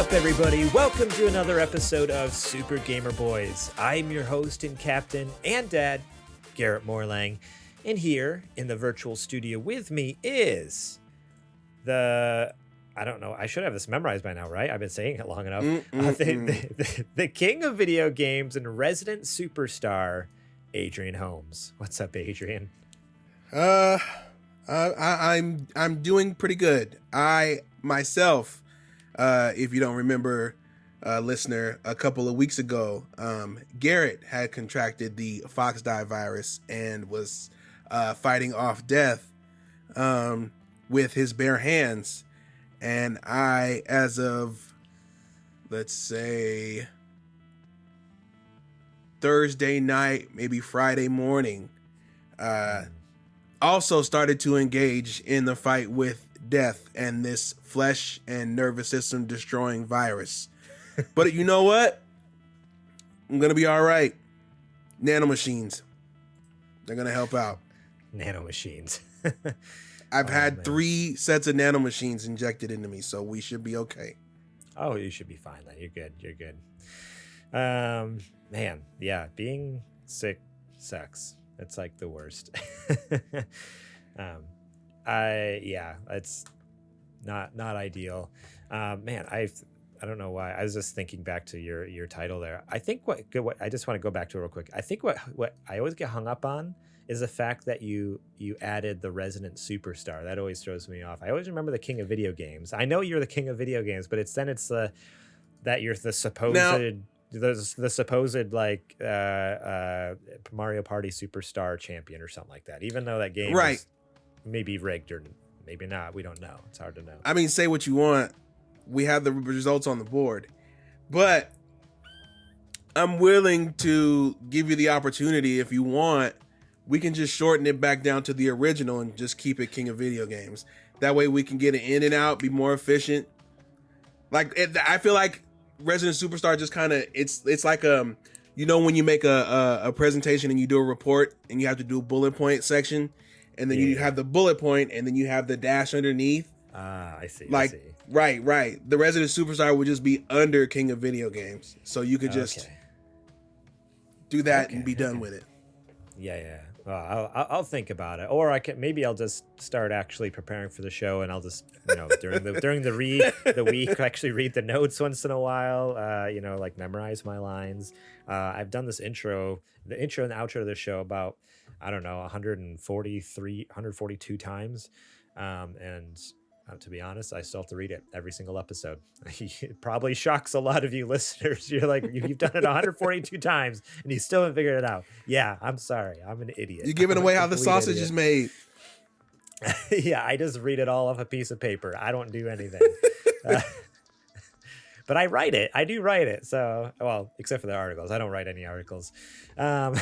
up, everybody? Welcome to another episode of Super Gamer Boys. I'm your host and captain and dad, Garrett Morlang. And here in the virtual studio with me is I don't know, I should have this memorized by now, right? I've been saying it long enough. The king of video games and resident superstar, Adrian Holmes. What's up, Adrian? I'm doing pretty good. I myself, if you don't remember, listener, a couple of weeks ago, Garrett had contracted the Foxdie virus and was fighting off death with his bare hands. And I, as of, let's say, Thursday night, maybe Friday morning, also started to engage in the fight with death and this flesh and nervous system destroying virus. But you know what? I'm going to be all right. Nanomachines. They're going to help out. Nanomachines. I've had 3 sets of nanomachines injected into me, so we should be okay. Oh, you should be fine then. You're good. Man, yeah, being sick sucks. It's like the worst. It's not ideal. Man, I don't know why. I was just thinking back to your title there. I think what I just want to go back to it real quick. I think what I always get hung up on is the fact that you added the resident superstar. That always throws me off. I always remember the king of video games. I know you're the king of video games, but it's that you're the supposed like Mario Party superstar champion or something like that. Even though that game is maybe rigged or maybe not, we don't know. It's hard to know. I mean, say what you want. We have the results on the board, but I'm willing to give you the opportunity if you want. We can just shorten it back down to the original and just keep it king of video games. That way we can get it in and out, be more efficient. I feel like Resident Superstar just kind of, it's like, when you make a presentation and you do a report and you have to do a bullet point section and then you have the bullet point and then you have the dash underneath. I see. Right. The Resident Superstar would just be under king of video games. So you could just do that and be done with it. Yeah. Well, I'll think about it, or I'll just start actually preparing for the show, and I'll just during the week actually read the notes once in a while. Like memorize my lines. I've done this the intro and the outro of the show about 142 times, and to be honest, I still have to read it every single episode. It probably shocks a lot of you listeners. You're like, you've done it 142 times and you still haven't figured it out. Yeah, I'm sorry. I'm an idiot. You're giving away how the sausage is made. Yeah, I just read it all off a piece of paper. I don't do anything. But I write it. I do write it. So, well, except for the articles. I don't write any articles. Man.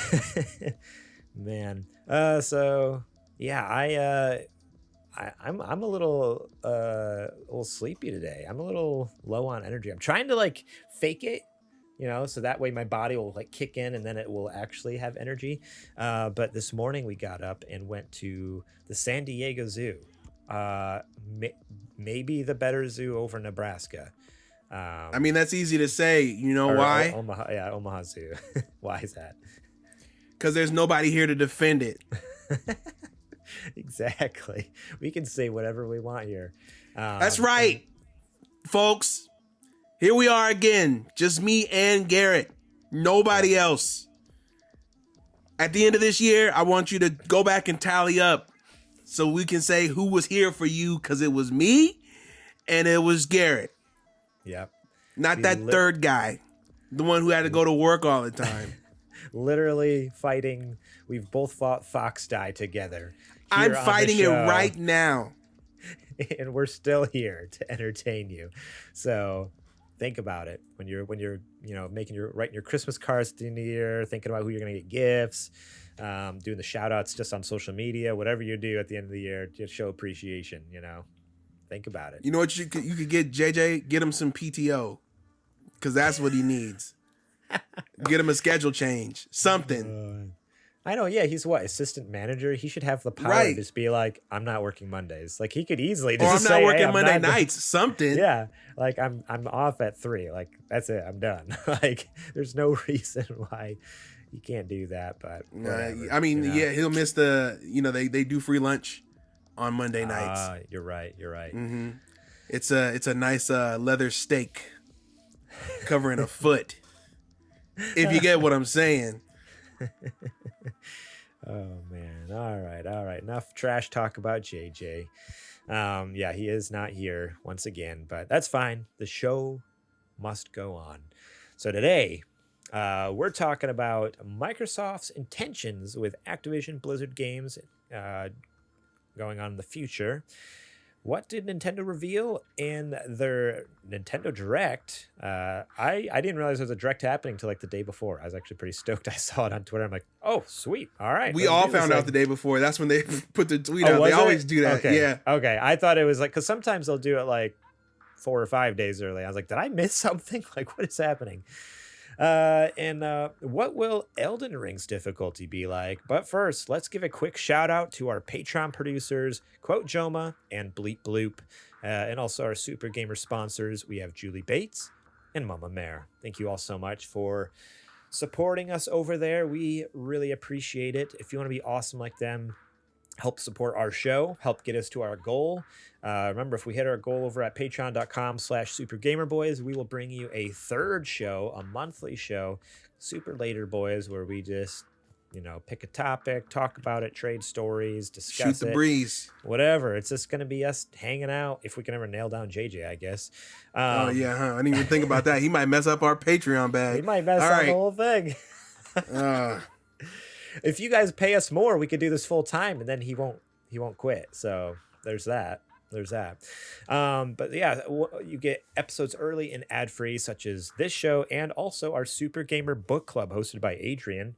I'm a little sleepy today. I'm a little low on energy. I'm trying to fake it, so that way my body will kick in and then it will actually have energy. But this morning we got up and went to the San Diego Zoo. Maybe the better zoo over Nebraska. I mean, that's easy to say. You know why? Omaha Zoo. Why is that? Because there's nobody here to defend it. Exactly. We can say whatever we want here. That's right, folks. Here we are again. Just me and Garrett. Nobody else. At the end of this year, I want you to go back and tally up so we can say who was here for you, because it was me and it was Garrett. Yep. Not that third guy. The one who had to go to work all the time. Literally fighting. We've both fought Foxdie together. I'm fighting it right now. And we're still here to entertain you. So think about it when you're writing your Christmas cards at the end of the year, thinking about who you're going to get gifts, doing the shout outs just on social media, whatever you do at the end of the year to show appreciation, think about it. You know what you could get JJ? Get him some PTO, because that's what he needs. Get him a schedule change, something. I know. Yeah, he's what, assistant manager? He should have the power Right. to just be like, I'm not working Mondays. Like he could easily Or just I'm say, not "Hey, working I'm Monday not nights. Something. Yeah, like I'm off at 3. Like that's it. I'm done. Like there's no reason why you can't do that. But whatever, I mean, yeah, he'll miss the. They do free lunch on Monday nights. You're right. Mm-hmm. It's a nice leather steak covering a foot. If you get what I'm saying. Oh man. All right. Enough trash talk about JJ. Yeah, he is not here once again, but that's fine. The show must go on. So today, we're talking about Microsoft's intentions with Activision Blizzard games going on in the future. What did Nintendo reveal in their Nintendo Direct? I didn't realize there was a Direct happening till like the day before. I was actually pretty stoked. I saw it on Twitter. I'm like, oh, sweet. All right. We all found out the day before. That's when they put the tweet out. They always do that. Okay. Yeah. Okay. I thought it was like, because sometimes they'll do it like 4 or 5 days early. I was like, did I miss something? Like, what is happening? And what will Elden Rings difficulty be like? But first, let's give a quick shout out to our Patreon producers, Quote Joma and Bleep Bloop, and also our Super Gamer sponsors. We have Julie Bates and Mama Mare. Thank you all so much for supporting us over there. We really appreciate it. If you want to be awesome like them, help support our show, help get us to our goal. Remember, if we hit our goal over at patreon.com/supergamerboys, we will bring you a third show, a monthly show, Super Later Boys, where we just, pick a topic, talk about it, trade stories, discuss Shoot the breeze. Whatever. It's just going to be us hanging out, if we can ever nail down JJ, I guess. Oh, yeah, huh? I didn't even think about that. He might mess up our Patreon bag. He might mess up the whole thing. If you guys pay us more, we could do this full time, and then he won't quit. So there's that. But yeah, you get episodes early and ad free, such as this show, and also our Super Gamer Book Club hosted by Adrian.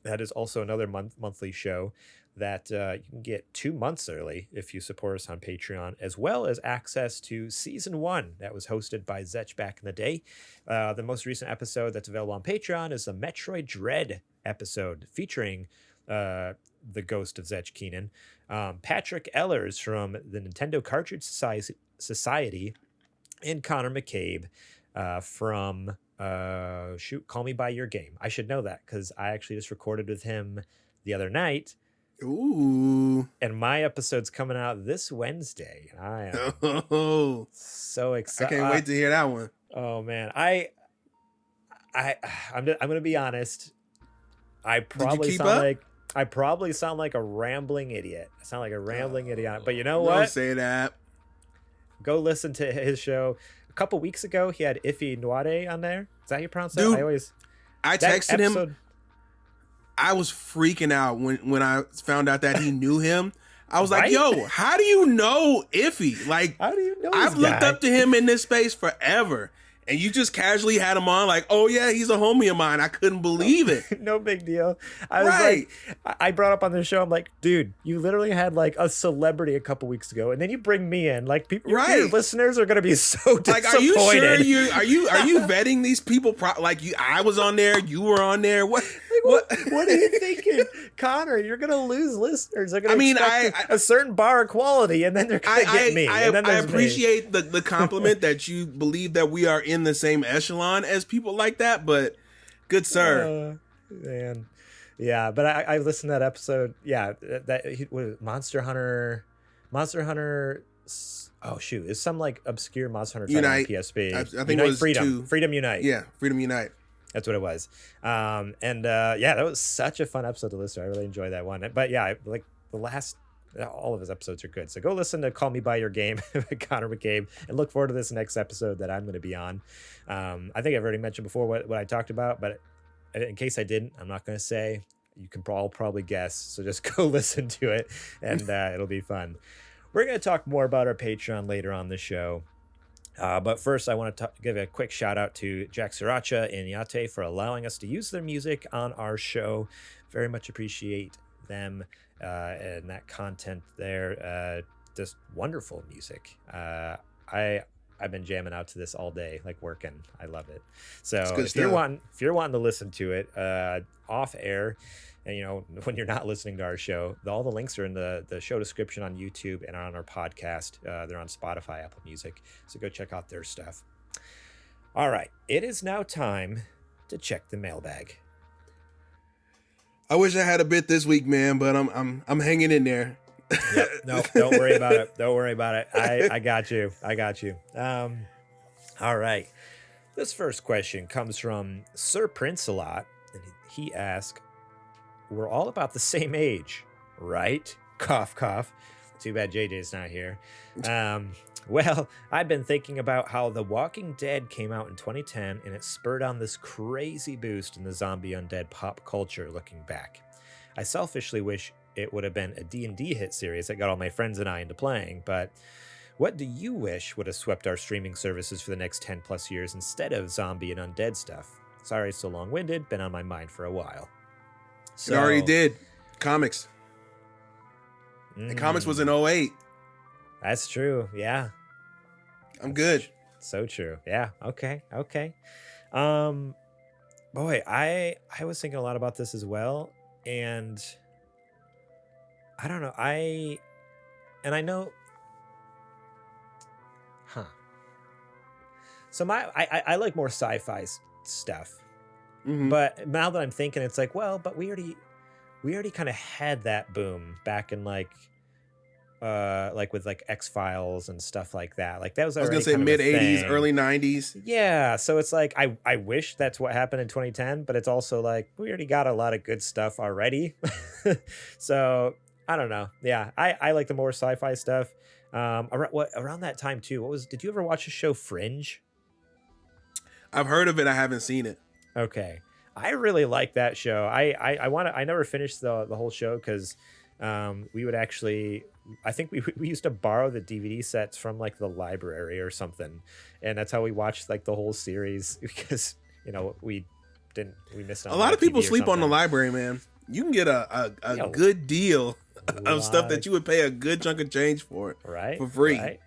That is also another monthly show that you can get 2 months early if you support us on Patreon, as well as access to season 1 that was hosted by Zetch back in the day. The most recent episode that's available on Patreon is the Metroid Dread episode featuring the ghost of Zetch Keenan, Patrick Ellers from the Nintendo Cartridge Society, and Connor McCabe from Call Me By Your Game. I should know that because I actually just recorded with him the other night. Ooh. And my episode's coming out this Wednesday. I am so excited. I can't wait to hear that one. Oh man. I'm gonna be honest. I probably sound like a rambling idiot. I sound like a rambling idiot. But you know what? Don't say that. Go listen to his show. A couple weeks ago, he had Iffy Nwade on there. Is that how you pronounce Dude, that? I texted him. I was freaking out when I found out that he knew him. I was like, yo, how do you know Iffy? Like, how do you know I've looked up to him in this space forever. And you just casually had him on like, oh, yeah, he's a homie of mine. I couldn't believe it. No big deal. I was like, I brought up on the show. I'm like, dude, you literally had like a celebrity a couple weeks ago. And then you bring me in. Like, people, your listeners are going to be so disappointed. Like, are you sure are you vetting these people? I was on there. You were on there. What are you thinking? Connor, you're going to lose listeners. They're going to expect a certain bar of quality. And then they're going to get me. I appreciate the compliment that you bbelieve that we are in the same echelon as people like that, but good sir. Man. Yeah, but I listened to that episode. Yeah, Monster Hunter. Oh shoot, it's some like obscure Monster Hunter title on PSP. I think it was Freedom Unite. Yeah, Freedom Unite. That's what it was. Yeah, that was such a fun episode to listen to. I really enjoyed that one. But yeah, like all of his episodes are good. So go listen to Call Me By Your Game with Connor McCabe and look forward to this next episode that I'm going to be on. I think I've already mentioned before what I talked about, but in case I didn't, I'm not going to say. You can all probably guess. So just go listen to it and it'll be fun. We're going to talk more about our Patreon later on the show. But first, I want to give a quick shout out to Jack Sriracha and Yate for allowing us to use their music on our show. Very much appreciate them and that content there. Just wonderful music. I've been jamming out to this all day, like working. I love it. So if you're wanting to listen to it off air, And, when you're not listening to our show, all the links are in the show description on YouTube and on our podcast. They're on Spotify, Apple Music. So go check out their stuff. All right. It is now time to check the mailbag. I wish I had a bit this week, man, but I'm hanging in there. Yep. No, don't worry about it. Don't worry about it. I got you. All right. This first question comes from Sir Prince-a-Lot, and he asked, we're all about the same age, right? Cough, cough. Too bad JJ's not here. Well, I've been thinking about how The Walking Dead came out in 2010, and it spurred on this crazy boost in the zombie undead pop culture looking back. I selfishly wish it would have been a D&D hit series that got all my friends and I into playing, but what do you wish would have swept our streaming services for the next 10 plus years instead of zombie and undead stuff? Sorry it's so long-winded, been on my mind for a while. So, it already did. Comics. And comics was in 2008. That's true, yeah. I'm good. So true. Yeah, okay. Boy, I was thinking a lot about this as well, and I don't know. I know. So I like more sci-fi stuff, but now that I'm thinking, it's like, well, but we already kind of had that boom back in like with like X-Files and stuff like that. Like that was. I was gonna say mid '80s, early '90s. Yeah, so it's like I wish that's what happened in 2010, but it's also like we already got a lot of good stuff already. So I don't know. Yeah, I like the more sci-fi stuff. Around that time too. Did you ever watch the show Fringe? I've heard of it. I haven't seen it. Okay, I really like that show. I never finished the whole show because we would actually. I think we used to borrow the DVD sets from like the library or something, and that's how we watched like the whole series because we missed out. A lot of people sleep on the library, man. You can get a good deal of stuff that you would pay a good chunk of change for, right? For free. Right?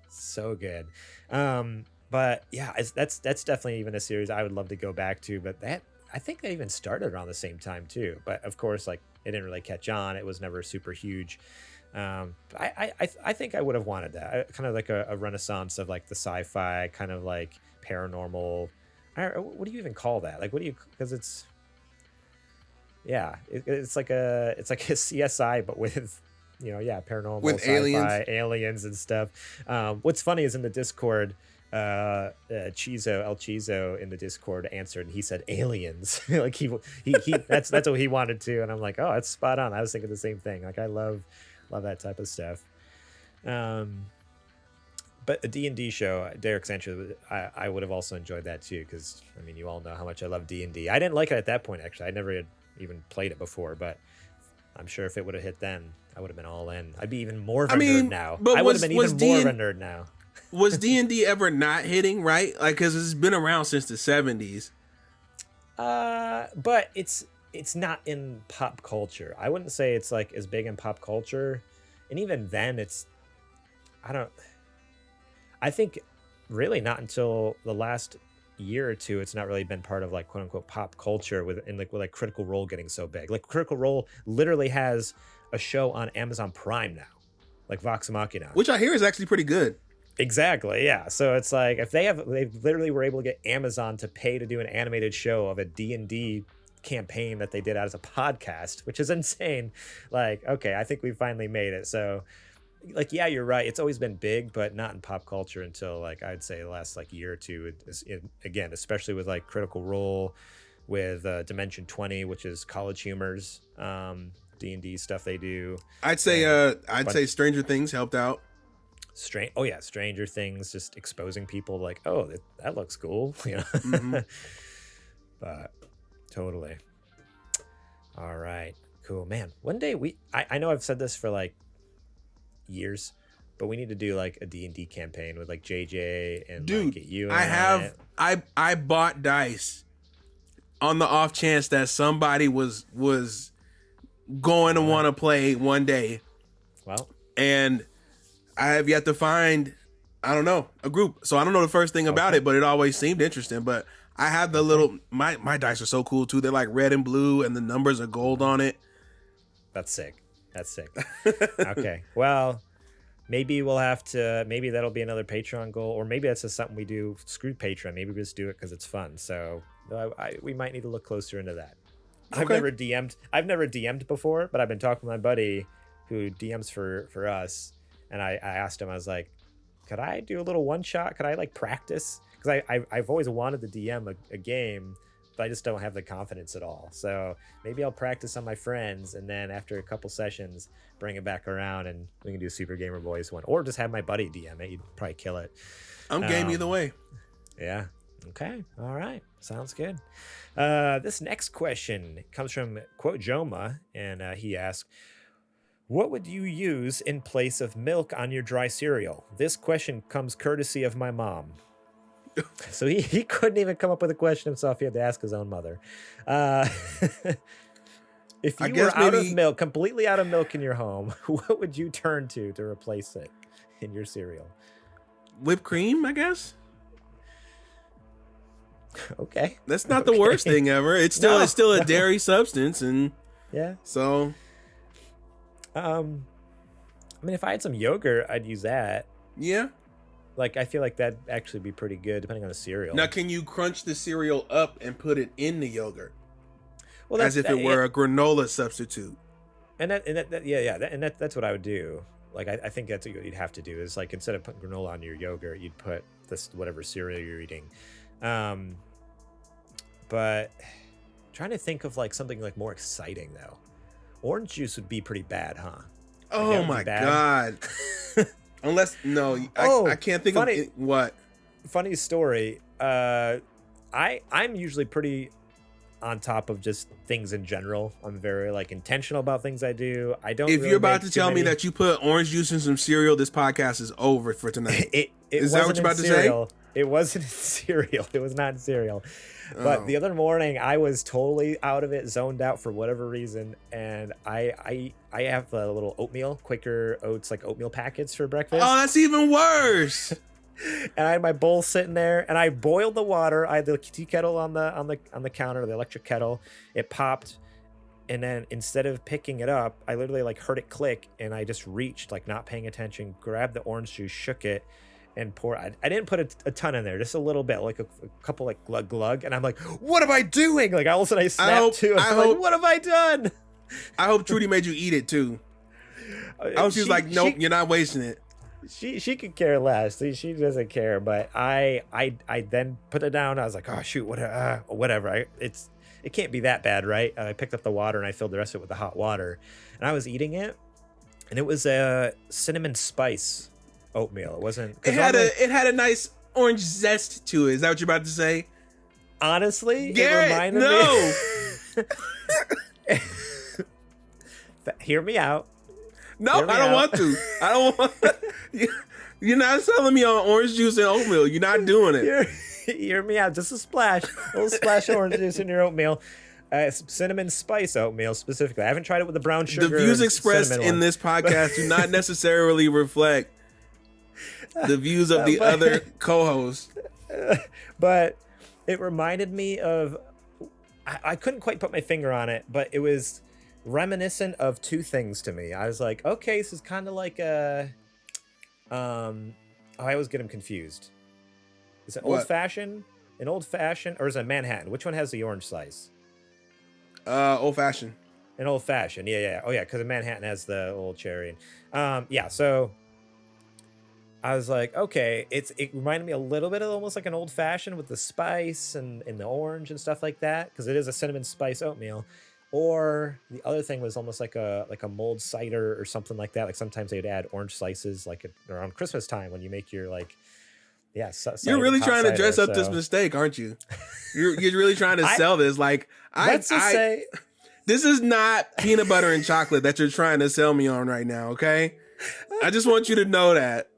So good. But yeah, that's definitely even a series I would love to go back to. But I think they even started around the same time too. But of course, like it didn't really catch on. It was never super huge. I think I would have wanted that. Kind of like a renaissance of like the sci-fi, kind of like paranormal. What do you even call that? Like, because it's. Yeah, it's like a CSI, but with paranormal, with sci-fi, aliens and stuff. What's funny is in the Discord, El Chizo in the Discord answered, and he said aliens. Like he that's what he wanted to, and I'm like, oh, that's spot on. I was thinking the same thing. Like I love that type of stuff. But a D&D show, Derek Sanchez, I would have also enjoyed that too, because I mean, you all know how much I love D&D. I didn't like it at that point, actually. I never had even played it before, but I'm sure if it would have hit then, I would have been all in. I'd be even more of a nerd now. I would have been even more of a nerd now. Was D&D ever not hitting, right? Like, because it's been around since the 70s. But it's not in pop culture. I wouldn't say it's like as big in pop culture. And even then I think really not until the last year or two, it's not really been part of like quote unquote pop culture with Critical Role getting so big. Like Critical Role literally has a show on Amazon Prime now, like Vox Machina, which I hear is actually pretty good. Exactly, yeah. So it's like if they literally were able to get Amazon to pay to do an animated show of a D&D campaign that they did as a podcast, which is insane. Like, okay, I think we finally made it. So like, yeah, you're right. It's always been big, but not in pop culture until like I'd say the last like year or two. Again, especially with like Critical Role, with Dimension 20, which is College Humor's D&D stuff they do. I'd say Stranger Things helped out. Stranger Things, just exposing people like, oh, that looks cool, But totally. All right, cool, man. One day I know I've said this for like years, but we need to do like a D&D campaign with like JJ and dude, like, get you. I bought dice on the off chance that somebody was going to want to play one day. Well, and I have yet to find, I don't know, a group. So I don't know the first thing about it, but it always seemed interesting. But I have the little my dice are so cool too. They're like red and blue, and the numbers are gold on it. That's sick. Okay. Well, maybe we'll have to. Maybe that'll be another Patreon goal, or maybe that's just something we do. Screw Patreon. Maybe we just do it because it's fun. So we might need to look closer into that. Okay. I've never DM'd before, but I've been talking to my buddy who DMs for us, and I asked him. I was like, could I do a little one shot? Could I like practice? Because I've always wanted to DM a game, but I just don't have the confidence at all. So maybe I'll practice on my friends, and then after a couple sessions, bring it back around, and we can do Super Gamer Boys one, or just have my buddy DM it. You'd probably kill it. I'm game either way. Yeah. Okay. All right. Sounds good. This next question comes from Quote Joma, and he asks, what would you use in place of milk on your dry cereal? This question comes courtesy of my mom. So he couldn't even come up with a question himself. He had to ask his own mother. If you were out of milk, completely out of milk in your home, what would you turn to replace it in your cereal? Whipped cream, I guess. Okay. That's not the worst thing ever. It's still a dairy substance, and yeah. So I mean, if I had some yogurt, I'd use that. Yeah. Like, I feel like that'd actually be pretty good, depending on the cereal. Now, can you crunch the cereal up and put it in the yogurt? Well, as if it were a granola substitute. And that's what I would do. Like, I think that's what you'd have to do is, like, instead of putting granola on your yogurt, you'd put this whatever cereal you're eating. But trying to think of like something like more exciting though. Orange juice would be pretty bad, huh? Oh my god. Unless I can't think of it. What? Funny story. I'm usually pretty on top of just things in general. I'm very like intentional about things I do. I don't. If you're about to tell me that you put orange juice in some cereal, this podcast is over for tonight. Is that what you're about to say? It wasn't in cereal. It was not in cereal. But the other morning, I was totally out of it, zoned out for whatever reason, and I have a little oatmeal, Quaker Oats, like oatmeal packets for breakfast. Oh, that's even worse. And I had my bowl sitting there, and I boiled the water. I had the tea kettle on the counter, the electric kettle. It popped, and then instead of picking it up, I literally like heard it click, and I just reached, like not paying attention, grabbed the orange juice, shook it, and pour. I didn't put a ton in there, just a little bit, like a couple, like glug glug. And I'm like, what am I doing? Like all of a sudden I snapped too. Like, what have I done? I hope Trudy made you eat it too. I hope she was like, nope, you're not wasting it. She could care less. She doesn't care. But I then put it down. I was like, oh shoot, whatever. It can't be that bad, right? I picked up the water and I filled the rest of it with the hot water, and I was eating it, and it was a cinnamon spice oatmeal. It wasn't. It had a nice orange zest to it. Is that what you're about to say? Honestly, Garrett, it reminded me. Hear me out. No, I don't want to. I don't want. You're not selling me on orange juice and oatmeal. You're not doing it. Hear me out. Just a little splash of orange juice in your oatmeal. Cinnamon spice oatmeal specifically. I haven't tried it with the brown sugar. The views expressed in this podcast do not necessarily reflect the views of the other co-hosts. But it reminded me of, I couldn't quite put my finger on it, but it was reminiscent of two things to me. I was like, okay, this is kind of like I always get them confused. Is it old fashioned? An old fashioned, or is it a Manhattan? Which one has the orange slice? Old fashioned. An old fashioned, yeah. Oh yeah, because a Manhattan has the old cherry. Yeah, so I was like, okay, it reminded me a little bit of almost like an old fashioned with the spice and the orange and stuff like that, because it is a cinnamon spice oatmeal. Or the other thing was almost like a mulled cider or something like that. Like sometimes they'd add orange slices like around Christmas time when you make your like, yeah. You're really trying to dress up this mistake, aren't you? You're really trying to sell this. Like let's just say this is not peanut butter and chocolate that you're trying to sell me on right now. Okay, I just want you to know that.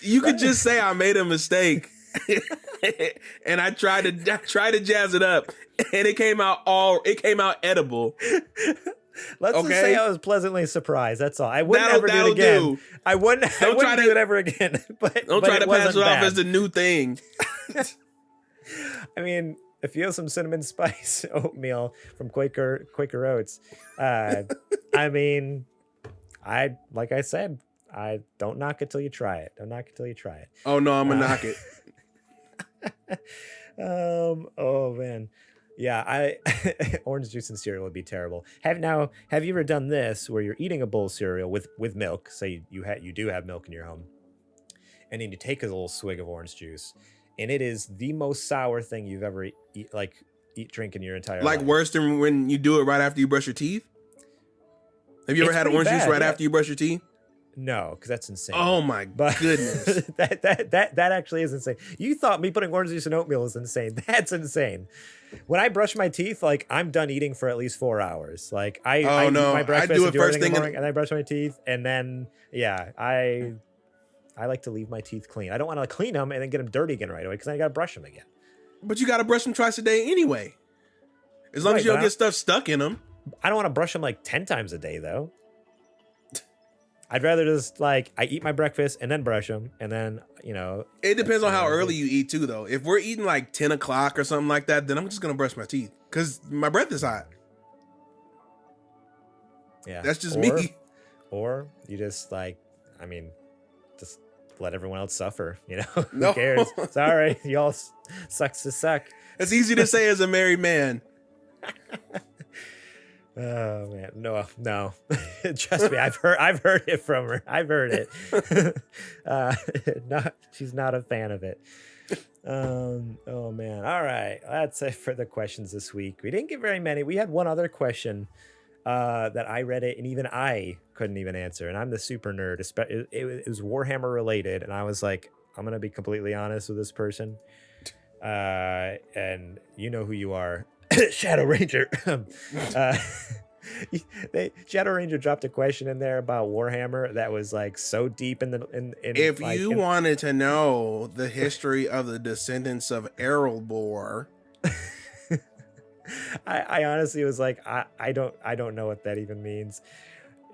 You could just say I made a mistake, and I tried to jazz it up, and it came out edible. Let's just say I was pleasantly surprised. That's all. I wouldn't ever do it again. I wouldn't do it ever again. But don't try to pass it off as the new thing. I mean, if you have some cinnamon spice oatmeal from Quaker Oats, I mean, like I said, I don't knock it till you try it. Don't knock it till you try it. Oh no, I'm gonna knock it. Oh man. Yeah, orange juice and cereal would be terrible. Have you ever done this where you're eating a bowl of cereal with milk? Say you do have milk in your home, and then you take a little swig of orange juice, and it is the most sour thing you've ever drink in your entire life. Like worse than when you do it right after you brush your teeth? Have you ever had orange juice right after you brush your teeth? No, because that's insane. Oh my goodness. that actually is insane. You thought me putting orange juice in oatmeal is insane. That's insane. When I brush my teeth, like I'm done eating for at least 4 hours. Like I eat my breakfast, I do it first thing in the morning, and I brush my teeth, and then I like to leave my teeth clean. I don't want to clean them and then get them dirty again right away because I got to brush them again. But you got to brush them twice a day anyway. As long as you don't get stuff stuck in them. I don't want to brush them like 10 times a day though. I'd rather just I eat my breakfast and then brush them, and then It depends on how early you eat too, though. If we're eating like 10 o'clock or something like that, then I'm just gonna brush my teeth because my breath is hot. Yeah, that's just me. Or you just just let everyone else suffer. Who No. cares? Sorry, y'all sucks to suck. It's easy to say as a married man. Oh man, no. Trust me, I've heard it from her. I've heard it. She's not a fan of it. Oh man. All right, that's it for the questions this week. We didn't get very many. We had one other question that I read it, and even I couldn't even answer. And I'm the super nerd. It was Warhammer related, and I was like, I'm gonna be completely honest with this person. And you know who you are. Shadow Ranger. Shadow Ranger dropped a question in there about Warhammer that was like so deep if you wanted to know the history of the descendants of Erebor, I honestly was like, I don't know what that even means,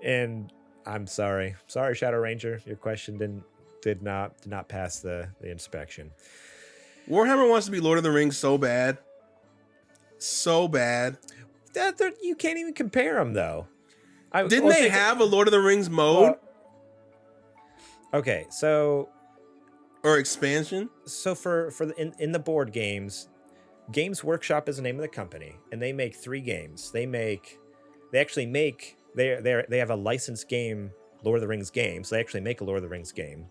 and I'm sorry, Shadow Ranger, your question did not pass the inspection. Warhammer wants to be Lord of the Rings so bad. That you can't even compare them though. Didn't they have a Lord of the Rings mode? Okay, so or expansion. So for in the board games, Games Workshop is the name of the company, and they make 3 games. They have a licensed game, Lord of the Rings game. So they actually make a Lord of the Rings game.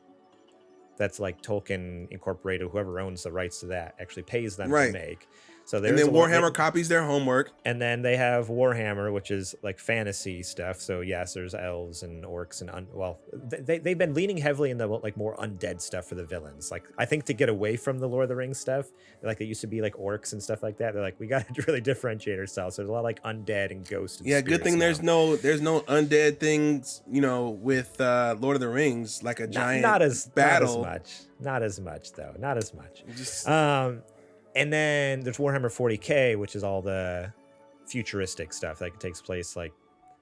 That's like Tolkien Incorporated, whoever owns the rights to that, actually pays them to make. So and then Warhammer copies their homework. And then they have Warhammer, which is like fantasy stuff. So yes, there's elves and orcs and they've been leaning heavily in the like more undead stuff for the villains. Like I think to get away from the Lord of the Rings stuff, like it used to be like orcs and stuff like that. They're like, we got to really differentiate ourselves. So there's a lot of like undead and ghosts. And good thing there's no undead things, with Lord of the Rings, like a giant battle. Not as much though. Not as much. And then there's Warhammer 40K, which is all the futuristic stuff that takes place like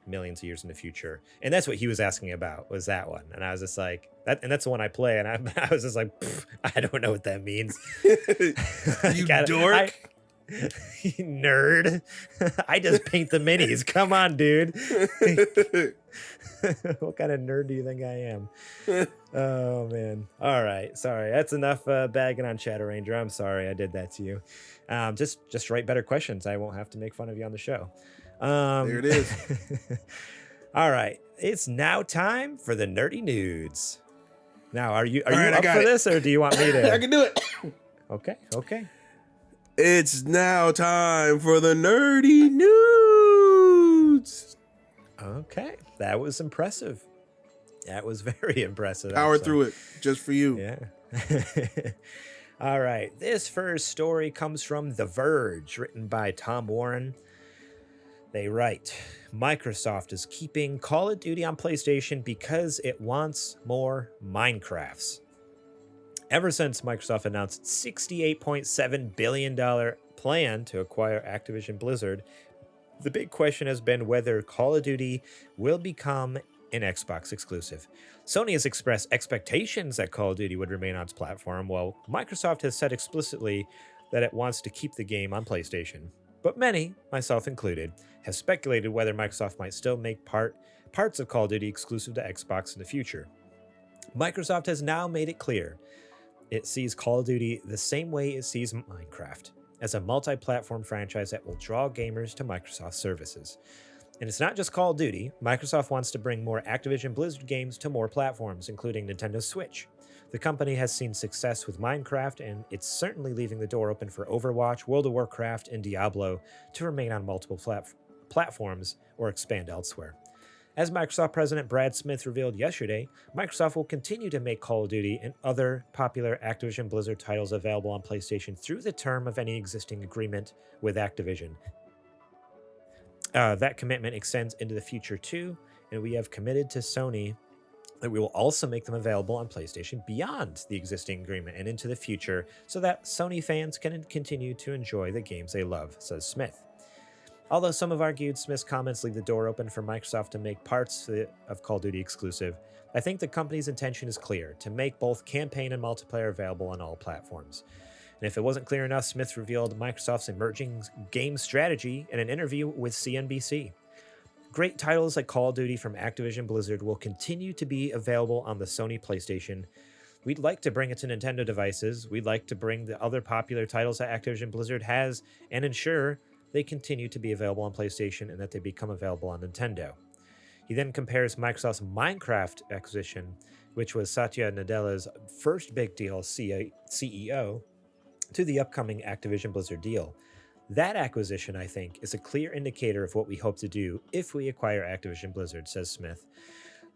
millions of years in the future. And that's what he was asking about, was that one. And I was just like, that's the one I play. And I was just like, I don't know what that means. You dork. Nerd. I just paint the minis. Come on, dude. What kind of nerd do you think I am? Oh man. All right, sorry, that's enough bagging on Shadow Ranger. I'm sorry I did that to you. Just write better questions. I won't have to make fun of you on the show. There it is. All right, it's now time for the nerdy nudes. Now, are you up for this, or do you want me to? I can do it. Okay. It's now time for the nerdy nudes. Okay, that was impressive. That was very impressive. Power through it, just for you. Yeah. All right, this first story comes from The Verge, written by Tom Warren. They write, Microsoft is keeping Call of Duty on PlayStation because it wants more Minecrafts. Ever since Microsoft announced $68.7 billion plan to acquire Activision Blizzard, the big question has been whether Call of Duty will become an Xbox exclusive. Sony has expressed expectations that Call of Duty would remain on its platform, while Microsoft has said explicitly that it wants to keep the game on PlayStation. But many, myself included, have speculated whether Microsoft might still make parts of Call of Duty exclusive to Xbox in the future. Microsoft has now made it clear it sees Call of Duty the same way it sees Minecraft, as a multi-platform franchise that will draw gamers to Microsoft services. And it's not just Call of Duty. Microsoft wants to bring more Activision Blizzard games to more platforms, including Nintendo Switch. The company has seen success with Minecraft, and it's certainly leaving the door open for Overwatch, World of Warcraft, and Diablo to remain on multiple platforms or expand elsewhere. As Microsoft President Brad Smith revealed yesterday, Microsoft will continue to make Call of Duty and other popular Activision Blizzard titles available on PlayStation through the term of any existing agreement with Activision. That commitment extends into the future too, and we have committed to Sony that we will also make them available on PlayStation beyond the existing agreement and into the future so that Sony fans can continue to enjoy the games they love, says Smith. Although some have argued Smith's comments leave the door open for Microsoft to make parts of Call of Duty exclusive, I think the company's intention is clear, to make both campaign and multiplayer available on all platforms. And if it wasn't clear enough, Smith revealed Microsoft's emerging game strategy in an interview with CNBC. Great titles like Call of Duty from Activision Blizzard will continue to be available on the Sony PlayStation. We'd like to bring it to Nintendo devices. We'd like to bring the other popular titles that Activision Blizzard has and ensure they continue to be available on PlayStation and that they become available on Nintendo. He then compares Microsoft's Minecraft acquisition, which was Satya Nadella's first big deal as CEO, to the upcoming Activision Blizzard deal. That acquisition, I think, is a clear indicator of what we hope to do if we acquire Activision Blizzard, says Smith.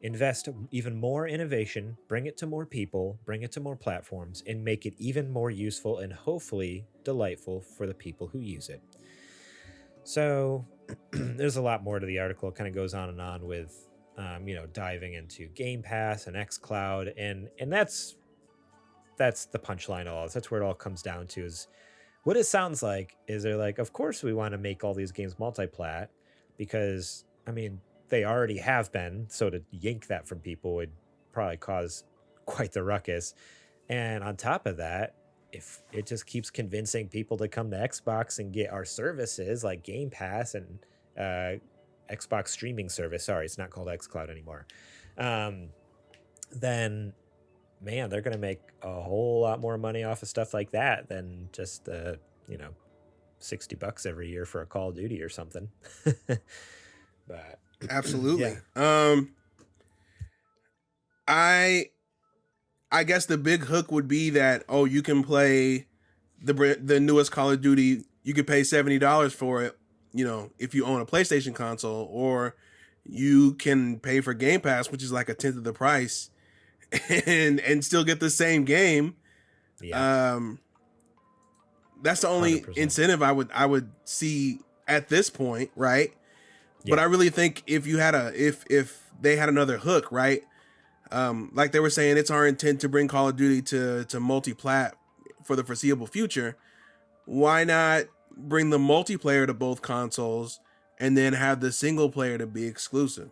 Invest even more innovation, bring it to more people, bring it to more platforms, and make it even more useful and hopefully delightful for the people who use it. So there's a lot more to the article. It kind of goes on with, diving into Game Pass and xCloud. And that's the punchline of all this. That's where it all comes down to is what it sounds like is they're like, of course we want to make all these games multi-plat because, they already have been. So to yank that from people would probably cause quite the ruckus. And on top of that, if it just keeps convincing people to come to Xbox and get our services like Game Pass and Xbox streaming service, sorry, it's not called xCloud anymore, then, man, they're going to make a whole lot more money off of stuff like that than just, $60 every year for a Call of Duty or something. But absolutely. Yeah. I guess the big hook would be that, you can play the newest Call of Duty. You could pay $70 for it, if you own a PlayStation console, or you can pay for Game Pass, which is like a tenth of the price, and still get the same game. Yeah. That's the only 100%. Incentive I would see at this point, right? Yeah. But I really think if you had if they had another hook, right? Like they were saying, it's our intent to bring Call of Duty to multi-plat for the foreseeable future. Why not bring the multiplayer to both consoles and then have the single player to be exclusive?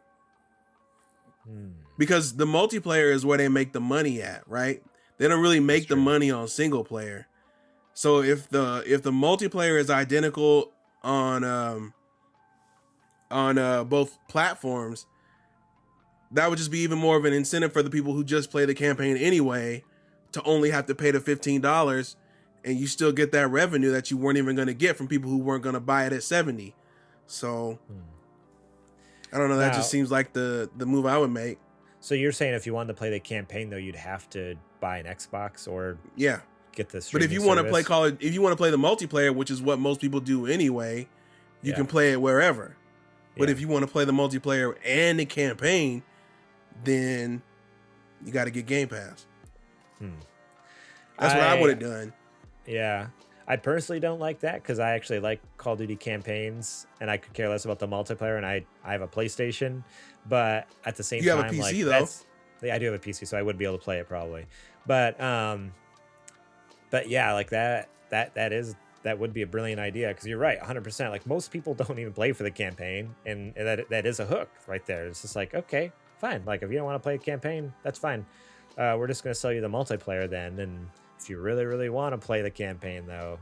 Because the multiplayer is where they make the money at, right? They don't really make the money on single player. So if the multiplayer is identical on both platforms, that would just be even more of an incentive for the people who just play the campaign anyway to only have to pay the $15, and you still get that revenue that you weren't even going to get from people who weren't going to buy it at $70. So I don't know. That just seems like the move I would make. So you're saying if you wanted to play the campaign though, you'd have to buy an Xbox or get this. But if you want to play if you want to play the multiplayer, which is what most people do anyway, you can play it wherever. But if you want to play the multiplayer and the campaign, then you got to get Game Pass. That's what I would have done. Yeah. I personally don't like that because I actually like Call of Duty campaigns and I could care less about the multiplayer, and I have a PlayStation, but at the same time, you have a PC though. I do have a PC, so I would be able to play it probably. But yeah, like that would be a brilliant idea because you're right, 100%. Like most people don't even play for the campaign, and that is a hook right there. It's just like, okay, fine. Like if you don't want to play a campaign, that's fine. We're just going to sell you the multiplayer then. And if you really, really want to play the campaign though,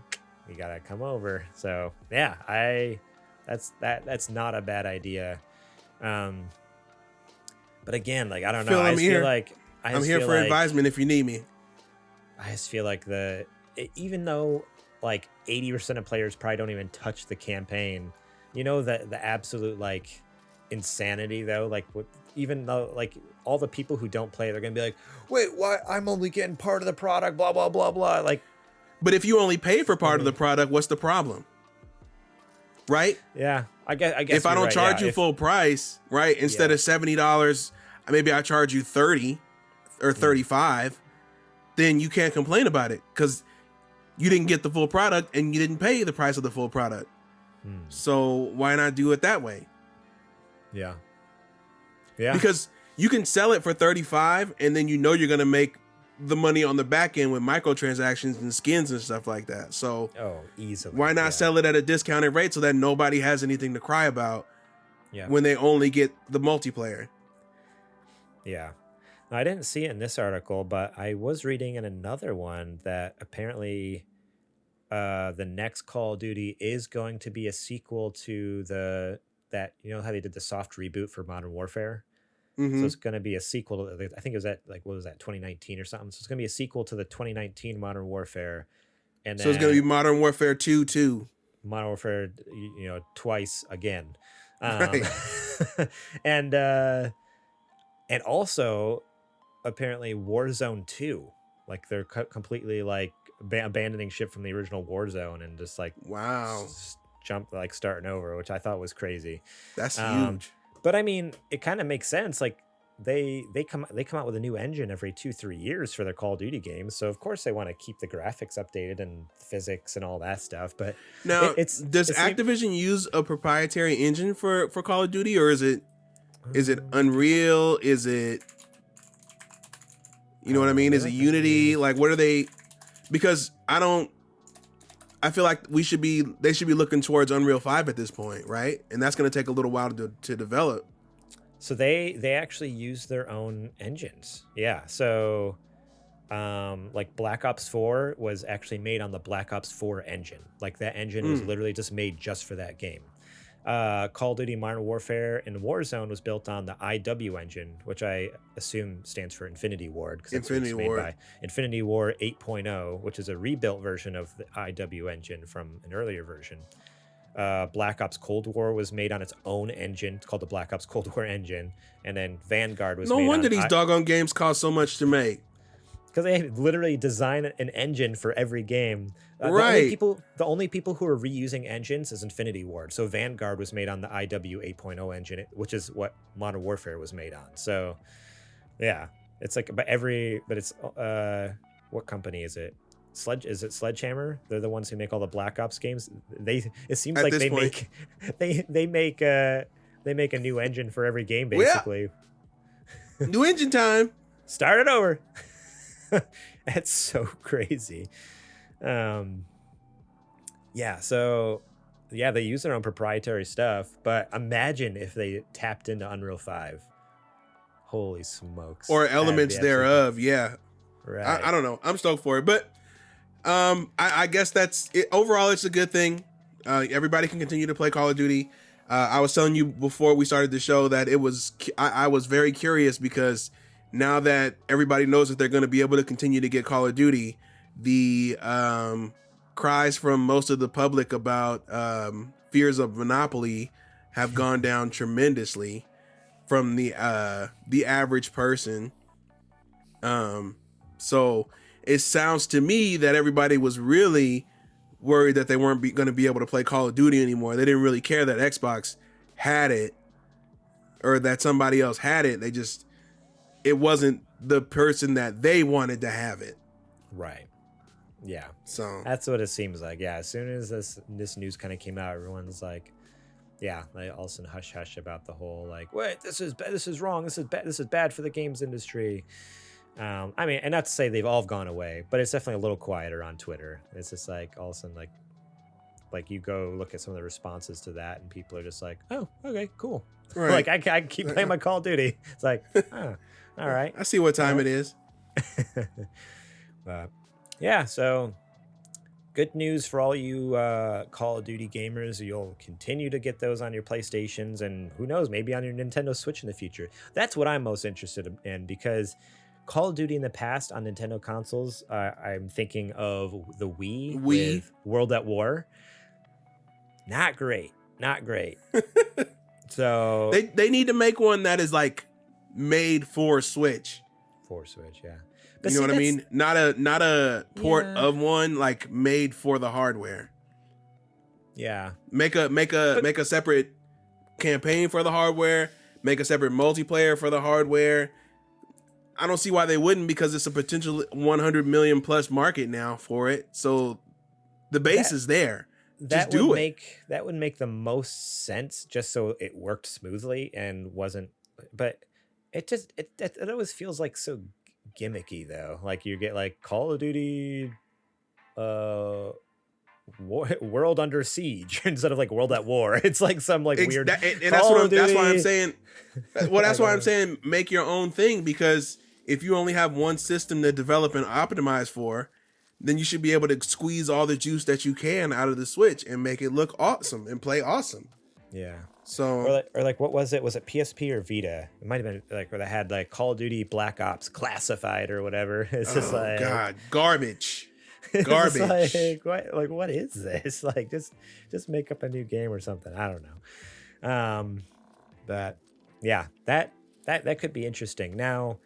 you gotta come over. So yeah, that's not a bad idea. But again, like I don't know. Phil, I I'm just here. feel like I'm here for advisement if you need me. I just feel like even though like 80% of players probably don't even touch the campaign, you know, the absolute like insanity though, like even though like all the people who don't play, they're gonna be like, wait, why I'm only getting part of the product, blah blah blah blah. Like, but if you only pay for part of the product, what's the problem? Right? Yeah, I guess if I don't charge you full price, right? Instead of $70, maybe I charge you $30 or $35. Then you can't complain about it because you didn't get the full product and you didn't pay the price of the full product. So why not do it that way? Yeah. Because you can sell it for $35 and then you know you're going to make the money on the back end with microtransactions and skins and stuff like that. So easily. Why not sell it at a discounted rate so that nobody has anything to cry about when they only get the multiplayer? Yeah. I didn't see it in this article, but I was reading in another one that apparently the next Call of Duty is going to be a sequel to that you know how they did the soft reboot for Modern Warfare? So it's going to be a sequel to, I think it was at like, what was that, 2019 or something? So it's going to be a sequel to the 2019 Modern Warfare. And so it's going to be Modern Warfare 2 too. Modern Warfare, you know, twice again. Right. and also apparently Warzone 2. Like they're completely like abandoning ship from the original Warzone and just like starting over, which I thought was crazy. That's huge. But I mean, it kind of makes sense. Like they come out with a new engine every 2-3 years for their Call of Duty games, so of course they want to keep the graphics updated and physics and all that stuff. But now, does Activision use a proprietary engine for Call of Duty, or is it Unreal? Is it, you know what I mean? Is it Unity? Like, what are they? Because I feel like they should be looking towards Unreal 5 at this point, right? And that's going to take a little while to develop. So they actually use their own engines. Yeah. So like Black Ops 4 was actually made on the Black Ops 4 engine. Like that engine was literally just made just for that game. Call of Duty Modern Warfare and Warzone was built on the IW engine, which I assume stands for Infinity Ward. Infinity Ward. Made by Infinity War 8.0, which is a rebuilt version of the IW engine from an earlier version. Black Ops Cold War was made on its own engine. It's called the Black Ops Cold War engine. And then Vanguard was made on... No wonder these doggone games cost so much to make. Because they literally design an engine for every game. Right. The only people who are reusing engines is Infinity Ward. So Vanguard was made on the IW 8.0 engine, which is what Modern Warfare was made on. So, yeah, it's like, but it's what company is it? Is it Sledgehammer? They're the ones who make all the Black Ops games. It seems like they make a new engine for every game basically. Yeah. New engine time. Start it over. That's so crazy. They use their own proprietary stuff, but imagine if they tapped into Unreal 5. Holy smokes. Or elements thereof, yeah. Right. I don't know. I'm stoked for it, but I guess that's it. Overall, it's a good thing. Everybody can continue to play Call of Duty. I was telling you before we started the show that I was very curious because now that everybody knows that they're going to be able to continue to get Call of Duty, the cries from most of the public about fears of monopoly have gone down tremendously from the average person. So it sounds to me that everybody was really worried that they weren't going to be able to play Call of Duty anymore. They didn't really care that Xbox had it or that somebody else had it. It wasn't the person that they wanted to have it. Right. Yeah. So that's what it seems like. Yeah. As soon as this news kind of came out, everyone's like, yeah, they all of a sudden hush hush about the whole like, wait, this is wrong. This is bad for the games industry. I mean, and not to say they've all gone away, but it's definitely a little quieter on Twitter. It's just like all of a sudden like you go look at some of the responses to that and people are just like, oh, okay, cool. Right. Like I can keep playing my Call of Duty. It's like, oh, all right. I see what time it is. Yeah, so good news for all you Call of Duty gamers. You'll continue to get those on your PlayStations, and who knows, maybe on your Nintendo Switch in the future. That's what I'm most interested in, because Call of Duty in the past on Nintendo consoles, I'm thinking of the Wii with World at War. Not great. So they need to make one that is like made for Switch. For Switch, yeah. But you know what I mean? Not a port of one, like made for the hardware. Yeah. Make a separate campaign for the hardware. Make a separate multiplayer for the hardware. I don't see why they wouldn't, because it's a potential 100 million plus market now for it. So the base is there. Just do it. That would make the most sense, just so it worked smoothly and wasn't. But it always feels like so gimmicky though. Like you get like Call of Duty, World Under Siege instead of like World at War. It's like some like weird. And that's why I'm saying. Well, that's why I'm saying make your own thing, because if you only have one system to develop and optimize for, then you should be able to squeeze all the juice that you can out of the Switch and make it look awesome and play awesome. Yeah. So or like what was it? Was it PSP or Vita? It might have been like where they had like Call of Duty Black Ops Classified or whatever. It's just like, God, garbage. Like what is this? Like just make up a new game or something. I don't know. But yeah, that could be interesting. Now,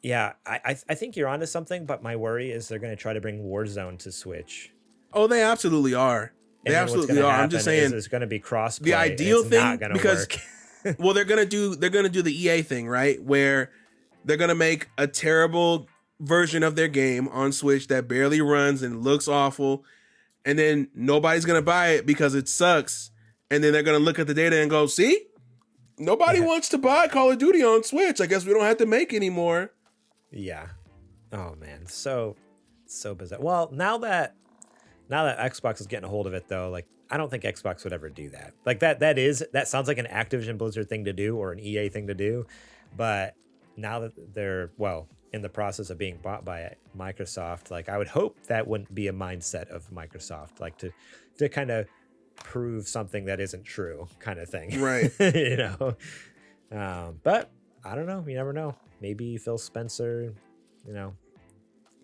yeah, I think you're onto something, but my worry is they're going to try to bring Warzone to Switch. Oh, they absolutely are. They absolutely are. I'm just saying there's going to be crossplay. The ideal thing, because work. Well, they're gonna do the EA thing, right? Where they're gonna make a terrible version of their game on Switch that barely runs and looks awful, and then nobody's gonna buy it because it sucks. And then they're gonna look at the data and go, "See, nobody wants to buy Call of Duty on Switch. I guess we don't have to make anymore." Yeah. Oh man, so bizarre. Well, now that Xbox is getting a hold of it, though, like I don't think Xbox would ever do that. Like that sounds like an Activision Blizzard thing to do or an EA thing to do, but now that they're in the process of being bought by Microsoft, like I would hope that wouldn't be a mindset of Microsoft, like to kind of prove something that isn't true, kind of thing, right? You know, but I don't know. You never know. Maybe Phil Spencer,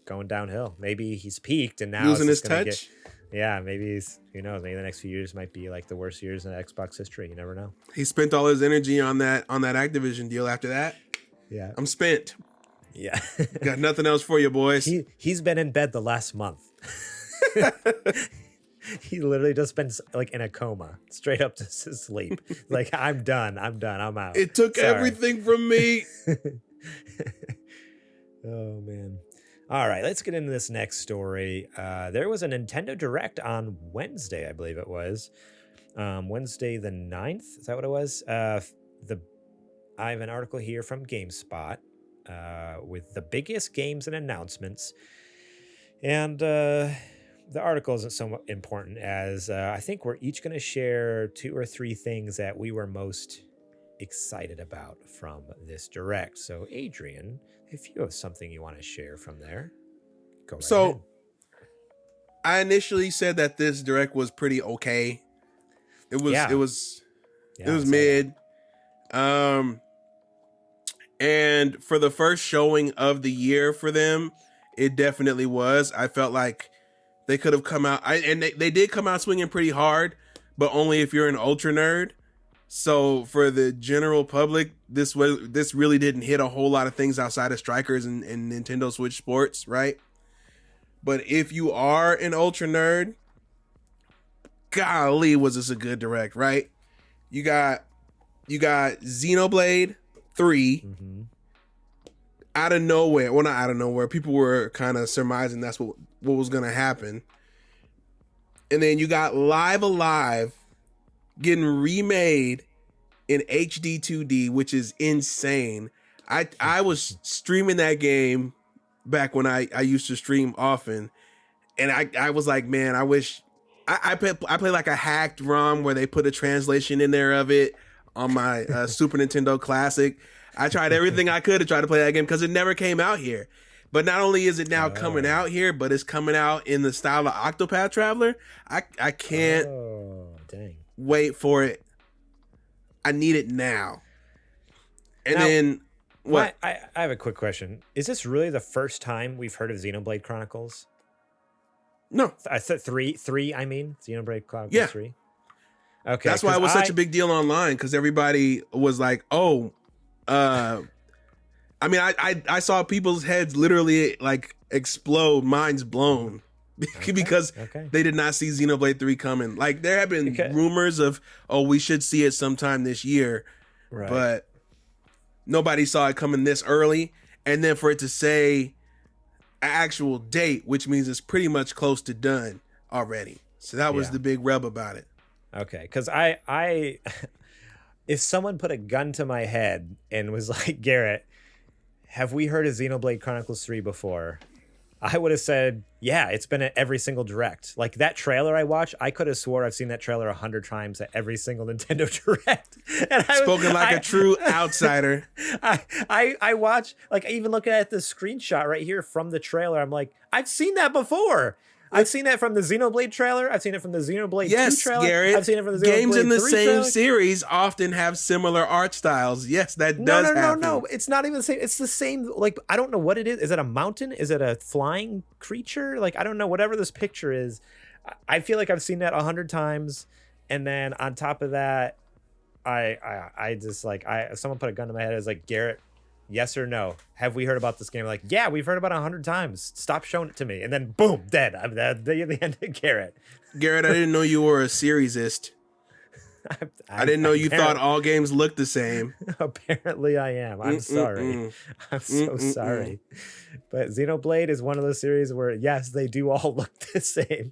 going downhill. Maybe he's peaked and now losing his touch. Maybe he's, who knows, maybe the next few years might be like the worst years in Xbox history. You never know. He spent all his energy on that Activision deal. After that, yeah, I'm spent. Yeah. Got nothing else for you, boys. He's been in bed the last month. He literally just been like in a coma, straight up to sleep. Like, I'm done. I'm out. It took everything from me. Oh man. All right, let's get into this next story. There was a Nintendo Direct on Wednesday, I believe it was. Wednesday the 9th, is that what it was? I have an article here from GameSpot with the biggest games and announcements. And the article isn't so important as I think we're each going to share 2 or 3 things that we were most excited about from this Direct. So, Adrian, if you have something you want to share from there, go right ahead. I initially said that this Direct was pretty okay. It was mid. And for the first showing of the year for them, it definitely was. I felt like they could have come out, and they did come out swinging pretty hard, but only if you're an ultra nerd. So for the general public, this really didn't hit a whole lot of things outside of Strikers and Nintendo Switch Sports, right? But if you are an ultra nerd, golly, was this a good Direct, right? You got Xenoblade 3 out of nowhere. Well, not out of nowhere. People were kind of surmising that's what was going to happen. And then you got Live Alive getting remade in HD 2D, which is insane. I was streaming that game back when I used to stream often, and I was like, man, I wish I play like a hacked ROM where they put a translation in there of it on my Super Nintendo Classic. I tried everything I could to try to play that game because it never came out here. But not only is it now coming out here, but it's coming out in the style of Octopath Traveler. I can't wait for it. I need it now. And now, then what? I have a quick question. Is this really the first time we've heard of Xenoblade Chronicles? No. I said three, I mean. Xenoblade Chronicles 3. Okay. That's why it was such a big deal online, because everybody was like, oh, I mean, I saw people's heads literally like explode, minds blown, because they did not see Xenoblade 3 coming. Like, there have been rumors of, oh, we should see it sometime this year, but nobody saw it coming this early. And then for it to say an actual date, which means it's pretty much close to done already. So that was the big rub about it. Okay, because I if someone put a gun to my head and was like, Garrett, have we heard of Xenoblade Chronicles 3 before? I would have said, yeah, it's been at every single Direct. Like, that trailer I watched, I could have swore I've seen that trailer 100 times at every single Nintendo Direct. And Spoken like a true outsider. I watch, like, even looking at the screenshot right here from the trailer, I'm like, I've seen that before. I've seen that from the Xenoblade trailer. I've seen it from the Xenoblade 2 trailer. Garrett, I've seen it from the Xenoblade games in the 3 same trailer. series often have similar art styles. Yes, that does happen. No. It's not even the same. It's the same. Like, I don't know what it is. Is it a mountain? Is it a flying creature? Like, I don't know. Whatever this picture is, I feel like I've seen that 100 times. And then on top of that, I just like, someone put a gun to my head. I was like, Garrett, yes or no? Have we heard about this game? Like, yeah, we've heard about it 100 times. Stop showing it to me. And then boom, dead. I'm the end of Garrett. Garrett, I didn't know you were a seriesist. I didn't know you thought all games looked the same. Apparently I am. I'm sorry. I'm so sorry. But Xenoblade is one of those series where, yes, they do all look the same.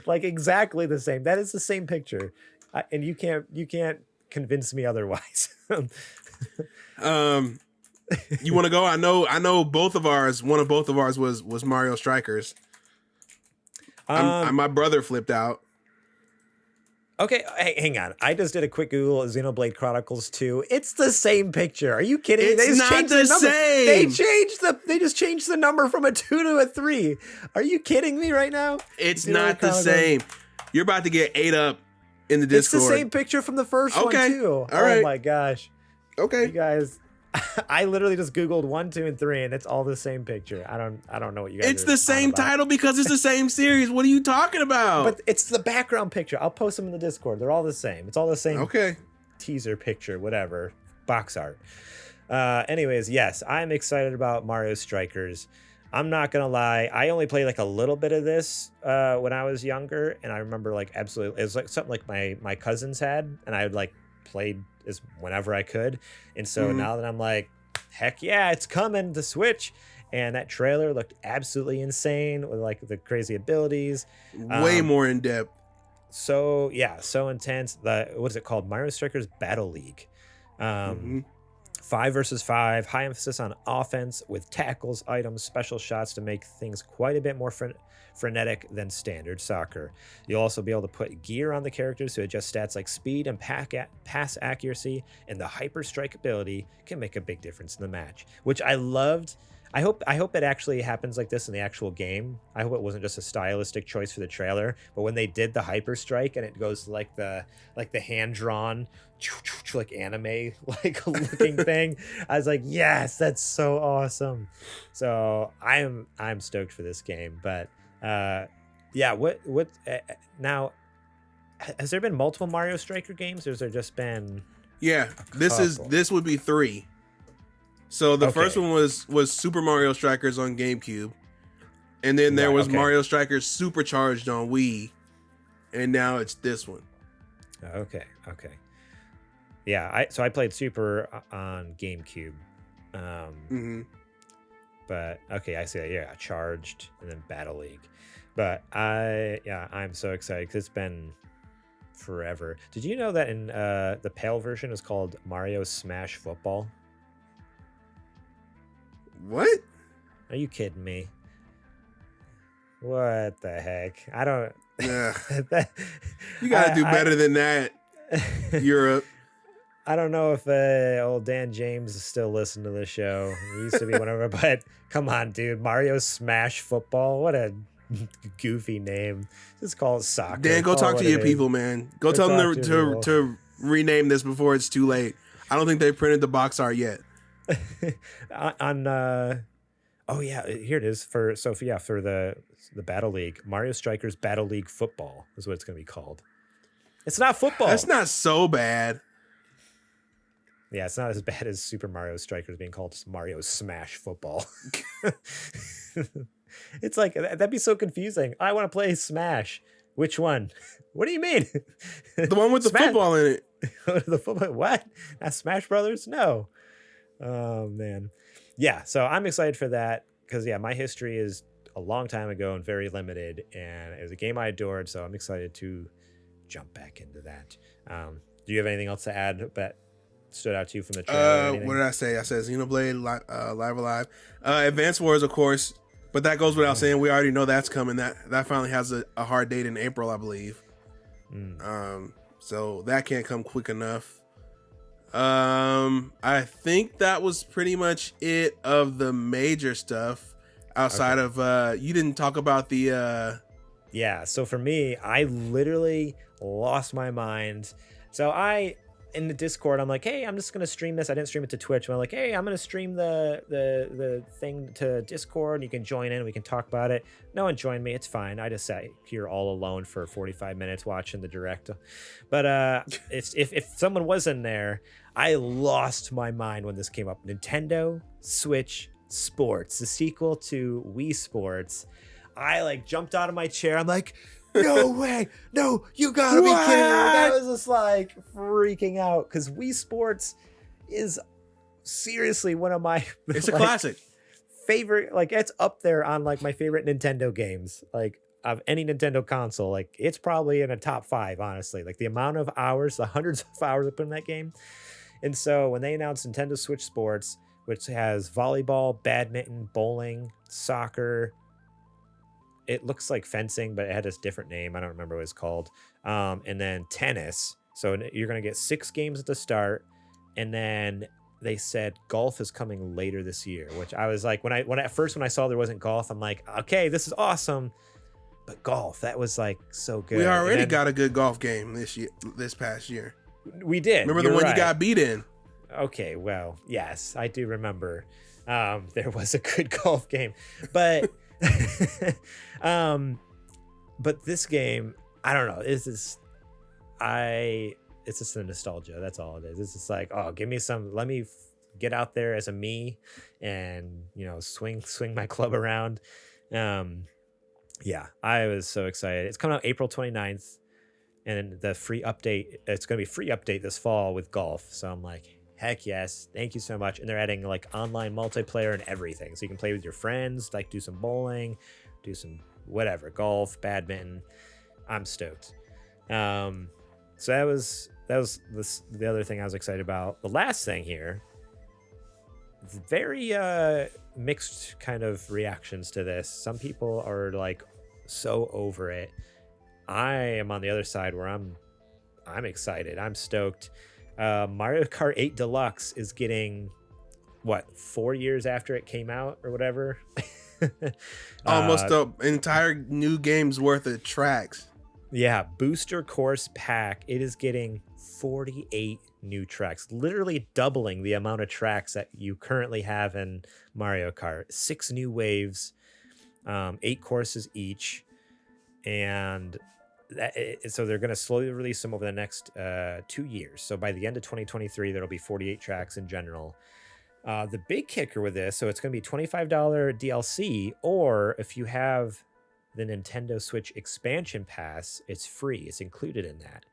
Like, exactly the same. That is the same picture. And you can't convince me otherwise. You want to go? I know both of ours. One of both of ours was Mario Strikers. My brother flipped out. Okay, hey, hang on. I just did a quick Google of Xenoblade Chronicles 2. It's the same picture. Are you kidding me? It's not the same. They just changed the number from a 2 to a 3. Are you kidding me right now? It's not the same. You're about to get ate up in the Discord. It's the same picture from the first one too. All right. Oh my gosh. Okay. You guys, I literally just Googled 1, 2, and 3, and it's all the same picture. I don't know what you guys. It's the same title because it's the same series. What are you talking about? But it's the background picture. I'll post them in the Discord. They're all the same. It's all the same. Okay. Teaser picture, whatever, box art. Anyways, yes, I'm excited about Mario Strikers. I'm not gonna lie. I only played like a little bit of this when I was younger, and I remember like absolutely, it was like something like my cousins had, and I would like played as whenever I could. And so now that I'm like, heck yeah, it's coming to Switch, and that trailer looked absolutely insane with like the crazy abilities, way more in depth. So yeah, so intense. What is it called? Mario Strikers Battle League. 5 versus 5, high emphasis on offense with tackles, items, special shots to make things quite a bit more frenetic than standard soccer. You'll also be able to put gear on the characters to adjust stats like speed and pass accuracy, and the hyper strike ability can make a big difference in the match, which I loved. I hope it actually happens like this in the actual game. I hope it wasn't just a stylistic choice for the trailer, but when they did the hyper strike and it goes like the hand drawn like anime like looking thing, I was like, yes, that's so awesome. So I'm stoked for this game. But yeah, what now, has there been multiple Mario Striker games, or has there just been this would be 3. So the first one was Super Mario Strikers on GameCube, and then there was Mario Strikers Supercharged on Wii, and now it's this one. Okay. Yeah, I played Super on GameCube. But okay, I see that. Yeah, Charged and then Battle League. But I'm so excited because it's been forever. Did you know that in the PAL version is called Mario Smash Football? What? Are you kidding me? What the heck? I don't. You gotta do better than that, Europe. I don't know if old Dan James is still listening to the show. He used to be one of our, but come on, dude. Mario Smash Football. What a goofy name. Just call it soccer. Dan, go talk to your people, man. Go tell them to rename this before it's too late. I don't think they printed the box art yet. Oh yeah, here it is for the Battle League. Mario Strikers Battle League Football is what it's going to be called. It's not football. That's not so bad. Yeah, it's not as bad as Super Mario Strikers being called just Mario Smash Football. It's like, that'd be so confusing. I want to play Smash. Which one? What do you mean? The one with the football in it. The football? What? Not Smash Brothers? No. Oh, man. Yeah, so I'm excited for that because, yeah, my history is a long time ago and very limited, and it was a game I adored, so I'm excited to jump back into that. Do you have anything else to add that stood out to you from the trailer? What did I say? I said Xenoblade Live Alive. Advance Wars, of course, but that goes without saying. We already know that's coming. That finally has a hard date in April, I believe. So that can't come quick enough. I think that was pretty much it of the major stuff outside of you didn't talk about the yeah, so for me, I literally lost my mind. So in the Discord, I'm like, hey, I'm just gonna stream this. I didn't stream it to Twitch, but I'm like, hey, I'm gonna stream the thing to Discord, and you can join in, we can talk about it. No one joined me, it's fine. I just sat here all alone for 45 minutes watching the direct. But if someone was in there, I lost my mind when this came up. Nintendo Switch Sports, the sequel to Wii Sports. I like jumped out of my chair. I'm like, no way, no, you gotta be kidding me. I was just like freaking out because Wii Sports is seriously one of my it's a classic favorite. Like, it's up there on like my favorite Nintendo games, like of any Nintendo console. Like, it's probably in a top 5, honestly. Like, the amount of hours, the hundreds of hours I put in that game. And so when they announced Nintendo Switch Sports, which has volleyball, badminton, bowling, soccer, it looks like fencing, but it had a different name. I don't remember what it's called. And then tennis. So you're going to get 6 games at the start. And then they said golf is coming later this year, which I was like, when I saw there wasn't golf, I'm like, okay, this is awesome. But golf, that was like so good. We already got a good golf game this past year. We did. Remember the one you got beat in? Okay, well, yes, I do remember. There was a good golf game, but but this game, I don't know. It's just a nostalgia. That's all it is. It's just like, oh, give me some. Let me get out there as a me, and swing my club around. Yeah, I was so excited. It's coming out April 29th, and the free update. It's going to be free update this fall with golf. So I'm like, heck yes, thank you so much. And they're adding like online multiplayer and everything, so you can play with your friends, like do some bowling, do some whatever, golf, badminton. I'm stoked. So that was the other thing I was excited about. The last thing here, very mixed kind of reactions to this. Some people are like so over it. I am on the other side where I'm excited. I'm stoked. Mario Kart 8 Deluxe is getting 4 years after it came out or whatever. Almost an entire new game's worth of tracks. Yeah, booster course pack. It is getting 48 new tracks, literally doubling the amount of tracks that you currently have in Mario Kart. 6 new waves, 8 courses each, and so they're going to slowly release them over the next 2 years. So by the end of 2023, there'll be 48 tracks in general. The big kicker with this, so it's going to be $25 DLC, or if you have the Nintendo Switch expansion pass, it's free. It's included in that.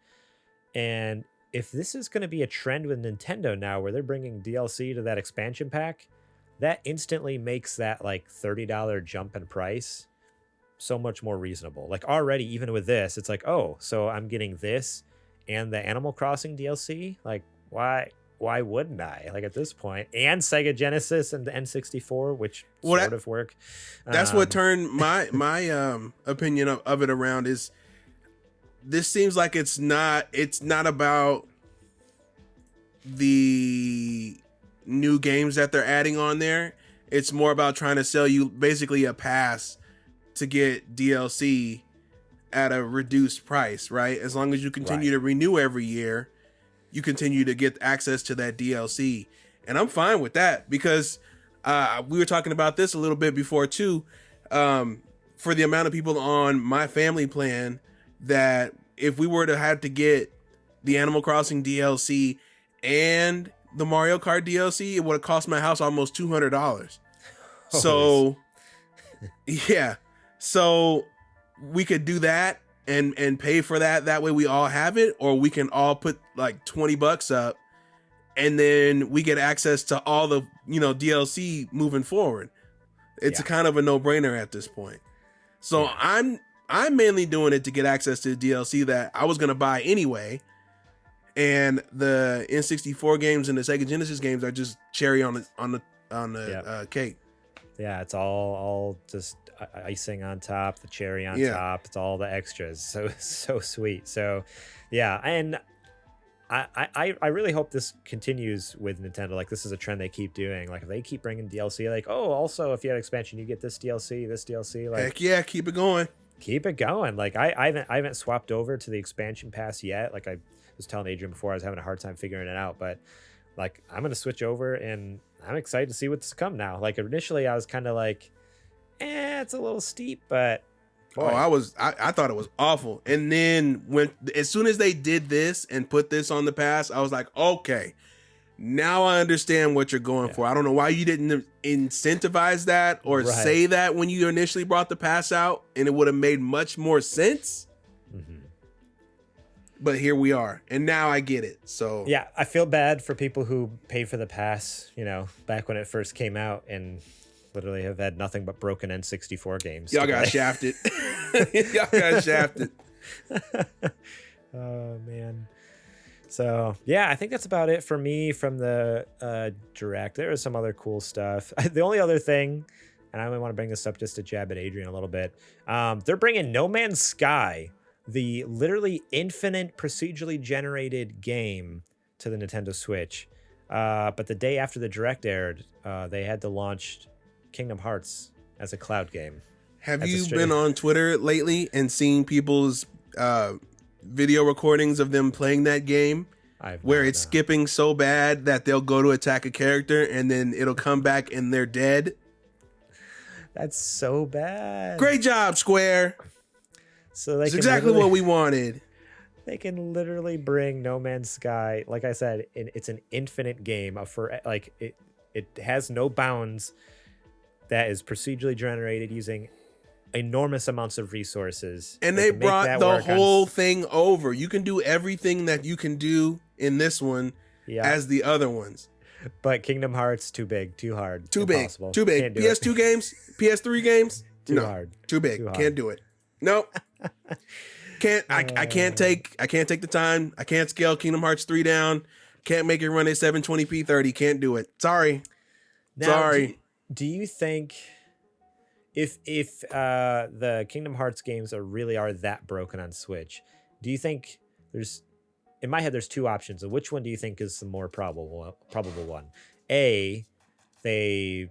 And if this is going to be a trend with Nintendo now, where they're bringing DLC to that expansion pack, that instantly makes that like $30 jump in price so much more reasonable. Like, already, even with this, it's like, oh, so I'm getting this and the Animal Crossing DLC. Like, why wouldn't I? Like, at this point, and Sega Genesis and the N64, which sort of work. That's what turned my opinion of it around. Is this seems like it's not about the new games that they're adding on there. It's more about trying to sell you basically a pass to get DLC at a reduced price, right? As long as you continue to renew every year, you continue to get access to that DLC. And I'm fine with that because we were talking about this a little bit before too. For the amount of people on my family plan, that if we were to have to get the Animal Crossing DLC and the Mario Kart DLC, it would have cost my house almost $200. So yeah, so we could do that and pay for that. That way we all have it, or we can all put like $20 up, and then we get access to all the DLC moving forward. It's a kind of a no-brainer at this point. So I'm mainly doing it to get access to the DLC that I was gonna buy anyway, and the N64 games and the Sega Genesis games are just cherry on the cake. Yeah, it's all just icing on top, the cherry on top. It's all the extras. So sweet. So yeah, and I really hope this continues with Nintendo. Like, this is a trend they keep doing. Like, if they keep bringing DLC, like, oh, also if you have expansion, you get this DLC. Like, heck yeah, keep it going. Keep it going. Like, I haven't swapped over to the expansion pass yet. Like, I was telling Adrian before, I was having a hard time figuring it out, but like, I'm gonna switch over, and I'm excited to see what's to come now. Like, initially I was kind of like, it's a little steep, but boy. I thought it was awful. And then as soon as they did this and put this on the pass, I was like, okay, now I understand what you're going for. I don't know why you didn't incentivize that or say that when you initially brought the pass out, and it would have made much more sense. Mm-hmm. But here we are, and now I get it. So yeah, I feel bad for people who paid for the pass, back when it first came out, and literally have had nothing but broken N64 games. Y'all got shafted. Y'all got shafted. Oh man. So yeah, I think that's about it for me from the Direct. There was some other cool stuff. The only other thing, and I only want to bring this up just to jab at Adrian a little bit. They're bringing No Man's Sky, the literally infinite procedurally generated game, to the Nintendo Switch. But the day after the Direct aired, they had to launch Kingdom Hearts as a cloud game. Have you been on Twitter lately and seen people's video recordings of them playing that game? Where it's skipping so bad that they'll go to attack a character and then it'll come back and they're dead. That's so bad. Great job, Square. So that's exactly what we wanted. They can literally bring No Man's Sky. Like I said, it's an infinite game. It has no bounds. That is procedurally generated using enormous amounts of resources. And they brought the whole thing over. You can do everything that you can do in this one as the other ones. But Kingdom Hearts, too big, too hard. Too big. PS2 games, PS3 games, too hard. Too big. Can't do it. Nope. I can't take the time. I can't scale Kingdom Hearts 3 down. Can't make it run at 720p 30. Can't do it. Sorry. Sorry. Do you think if the Kingdom Hearts games really are that broken on Switch, do you think in my head there's two options, and which one do you think is the more probable one? A, they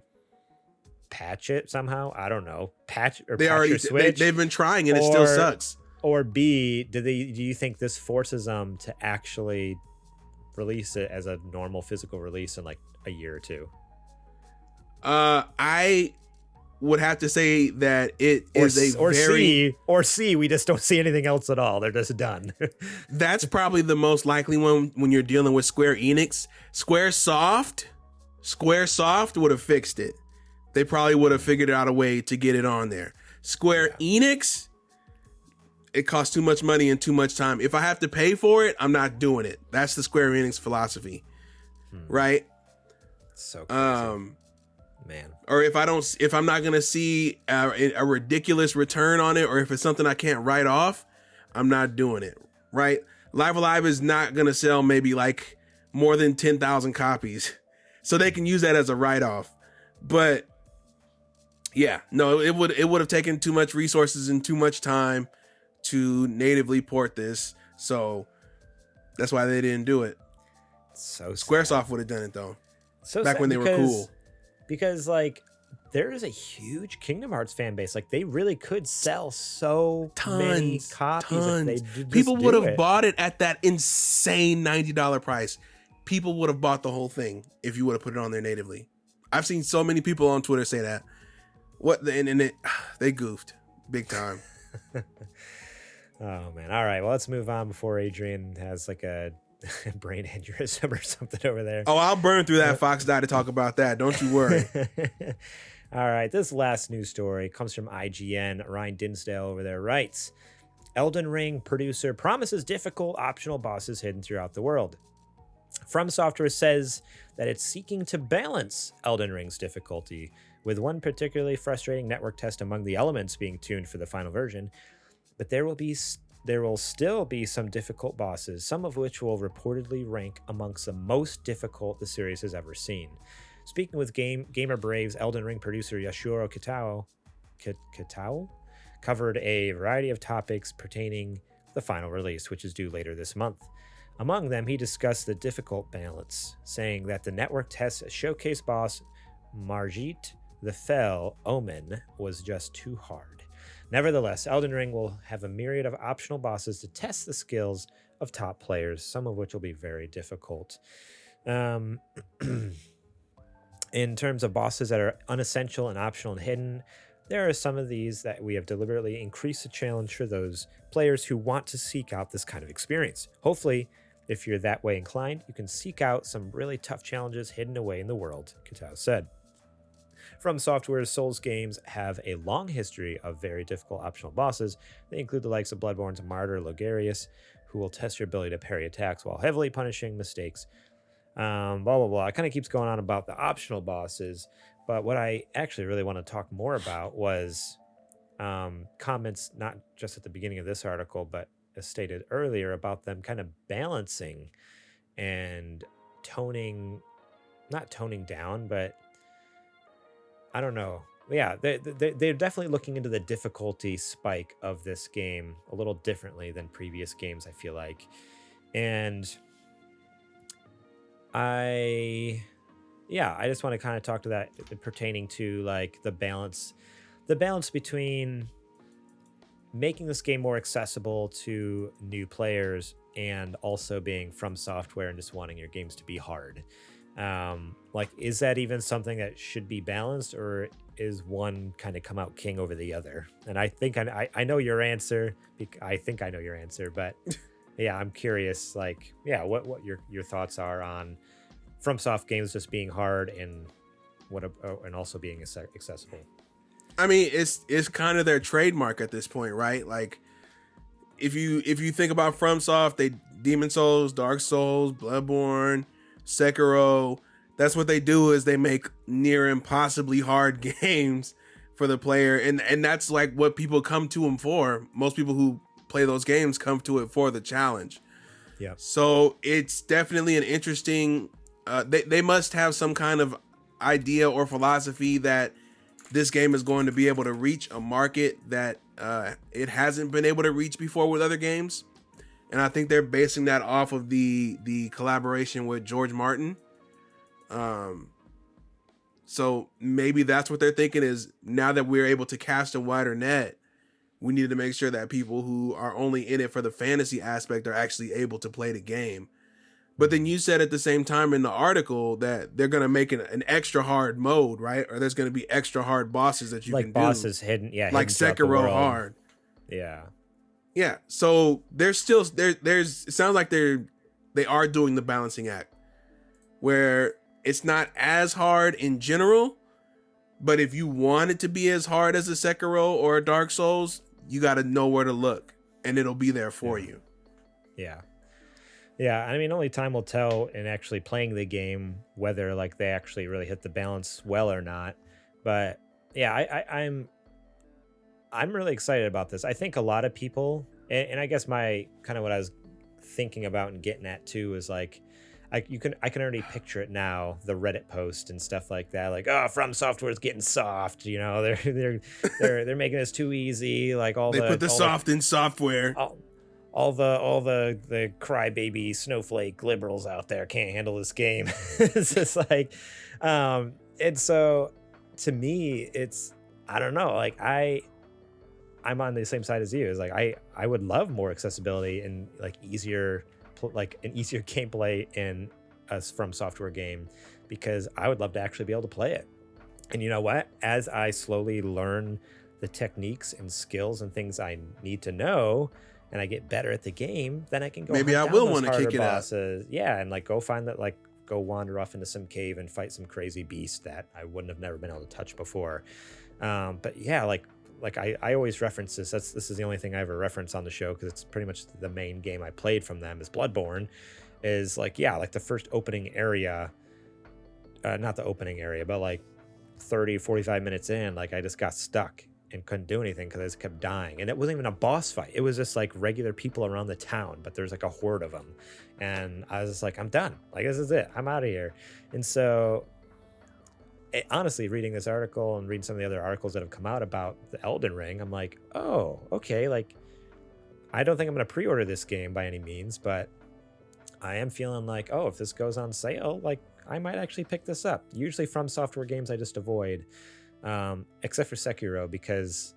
patch it somehow. I don't know. Patch your Switch. They've been trying and it still sucks. Or B, do you think this forces them to actually release it as a normal physical release in like a year or two? I would have to say that it C, we just don't see anything else at all. They're just done. That's probably the most likely one when you're dealing with Square Enix. Squaresoft would have fixed it. They probably would have figured out a way to get it on there. Square Enix, it costs too much money and too much time. If I have to pay for it, I'm not doing it. That's the Square Enix philosophy, right? So crazy. Man. Or if I'm not going to see a ridiculous return on it, or if it's something I can't write off, I'm not doing it, right? Live Alive is not going to sell maybe like more than 10,000 copies. So they can use that as a write-off. But yeah, no, it would have taken too much resources and too much time to natively port this. So that's why they didn't do it. So Squaresoft would have done it though. So back when they were cool. Because like there is a huge Kingdom Hearts fan base. Like they really could sell so many copies if they did. People would have bought it at that insane $90 price. People would have bought the whole thing if you would have put it on there natively. I've seen so many people on Twitter say that. They goofed big time. Oh man. All right. Well, let's move on before Adrian has like a brain aneurysm or something over there. Oh, I'll burn through that Fox die to talk about that. Don't you worry. All right. This last news story comes from IGN. Ryan Dinsdale over there writes, Elden Ring producer promises difficult optional bosses hidden throughout the world. From Software says that it's seeking to balance Elden Ring's difficulty, with one particularly frustrating network test among the elements being tuned for the final version. But there will still be some difficult bosses, some of which will reportedly rank amongst the most difficult the series has ever seen. Speaking with Gamer Brave's Elden Ring producer Yashiro Kitao covered a variety of topics pertaining the final release, which is due later this month. Among them, he discussed the difficult balance, saying that the network test showcase boss Margit the Fell Omen was just too hard. Nevertheless, Elden Ring will have a myriad of optional bosses to test the skills of top players, some of which will be very difficult. In terms of bosses that are unessential and optional and hidden, there are some of these that we have deliberately increased the challenge for those players who want to seek out this kind of experience. Hopefully, if you're that way inclined, you can seek out some really tough challenges hidden away in the world, Kitao said. From Software's Souls games have a long history of very difficult optional bosses. They include the likes of Bloodborne's Martyr Logarius, who will test your ability to parry attacks while heavily punishing mistakes. Blah, blah, blah. It kind of keeps going on about the optional bosses, but what I actually really want to talk more about was comments not just at the beginning of this article, but as stated earlier, about them kind of balancing and not toning down, but I don't know. Yeah, they're definitely looking into the difficulty spike of this game a little differently than previous games, I feel like. And I just want to kind of talk to that pertaining to like the balance between making this game more accessible to new players and also being From Software and just wanting your games to be hard. Like, is that even something that should be balanced, or is one kind of come out king over the other? And I think I know your answer. I think I know your answer, but yeah, I'm curious, like, yeah, what your thoughts are on FromSoft games just being hard and and also being accessible. I mean, it's kind of their trademark at this point, right? Like, if you think about FromSoft, they Demon Souls, Dark Souls, Bloodborne, Sekiro. That's what they do, is they make near impossibly hard games for the player, and that's like what people come to them for. Most people who play those games come to it for the challenge. Yeah. So it's definitely an interesting. They must have some kind of idea or philosophy that this game is going to be able to reach a market that it hasn't been able to reach before with other games. And I think they're basing that off of the collaboration with George Martin. So maybe that's what they're thinking, is now that we're able to cast a wider net, we need to make sure that people who are only in it for the fantasy aspect are actually able to play the game. But then you said at the same time in the article that they're going to make an extra hard mode, right? Or there's going to be extra hard bosses that you can do. Like bosses hidden, yeah. Like Sekiro hard. Yeah. Yeah. So there's still, there's, it sounds like they are doing the balancing act where it's not as hard in general, but if you want it to be as hard as a Sekiro or a Dark Souls, you got to know where to look and it'll be there for you. Yeah. Yeah, I mean, only time will tell in actually playing the game whether like they actually really hit the balance well or not. But yeah, I'm really excited about this. I think a lot of people, and I guess my kind of what I was thinking about and getting at too is like, I can already picture it now, the Reddit post and stuff like that, like, oh, From Software's getting soft, you know, they're making this too easy, like all they put the soft in software. all the crybaby snowflake liberals out there can't handle this game. It's just like, and so to me, it's, I don't know, like I'm on the same side as you. Is like I would love more accessibility and like easier, like an easier gameplay in a From Software game, because I would love to actually be able to play it. And you know what? As I slowly learn the techniques and skills and things I need to know, and I get better at the game, then I can go. Maybe I will want to kick it bosses. Yeah, and like go find that, like go wander off into some cave and fight some crazy beast that I wouldn't have never been able to touch before. But yeah, like I always reference this. This is the only thing I ever reference on the show, because it's pretty much the main game I played from them is Bloodborne. Is like, yeah, like the first opening area, not the opening area, but like 30-45 minutes in, like I just got stuck and couldn't do anything because I just kept dying. And it wasn't even a boss fight. It was just like regular people around the town, but there's like a horde of them. And I was just like, I'm done. Like, this is it. I'm out of here. And so honestly, reading this article and reading some of the other articles that have come out about the Elden Ring, I'm like, oh, okay. Like, I don't think I'm going to pre-order this game by any means, but I am feeling like, oh, if this goes on sale, like I might actually pick this up. Usually From Software games I just avoid, except for Sekiro, because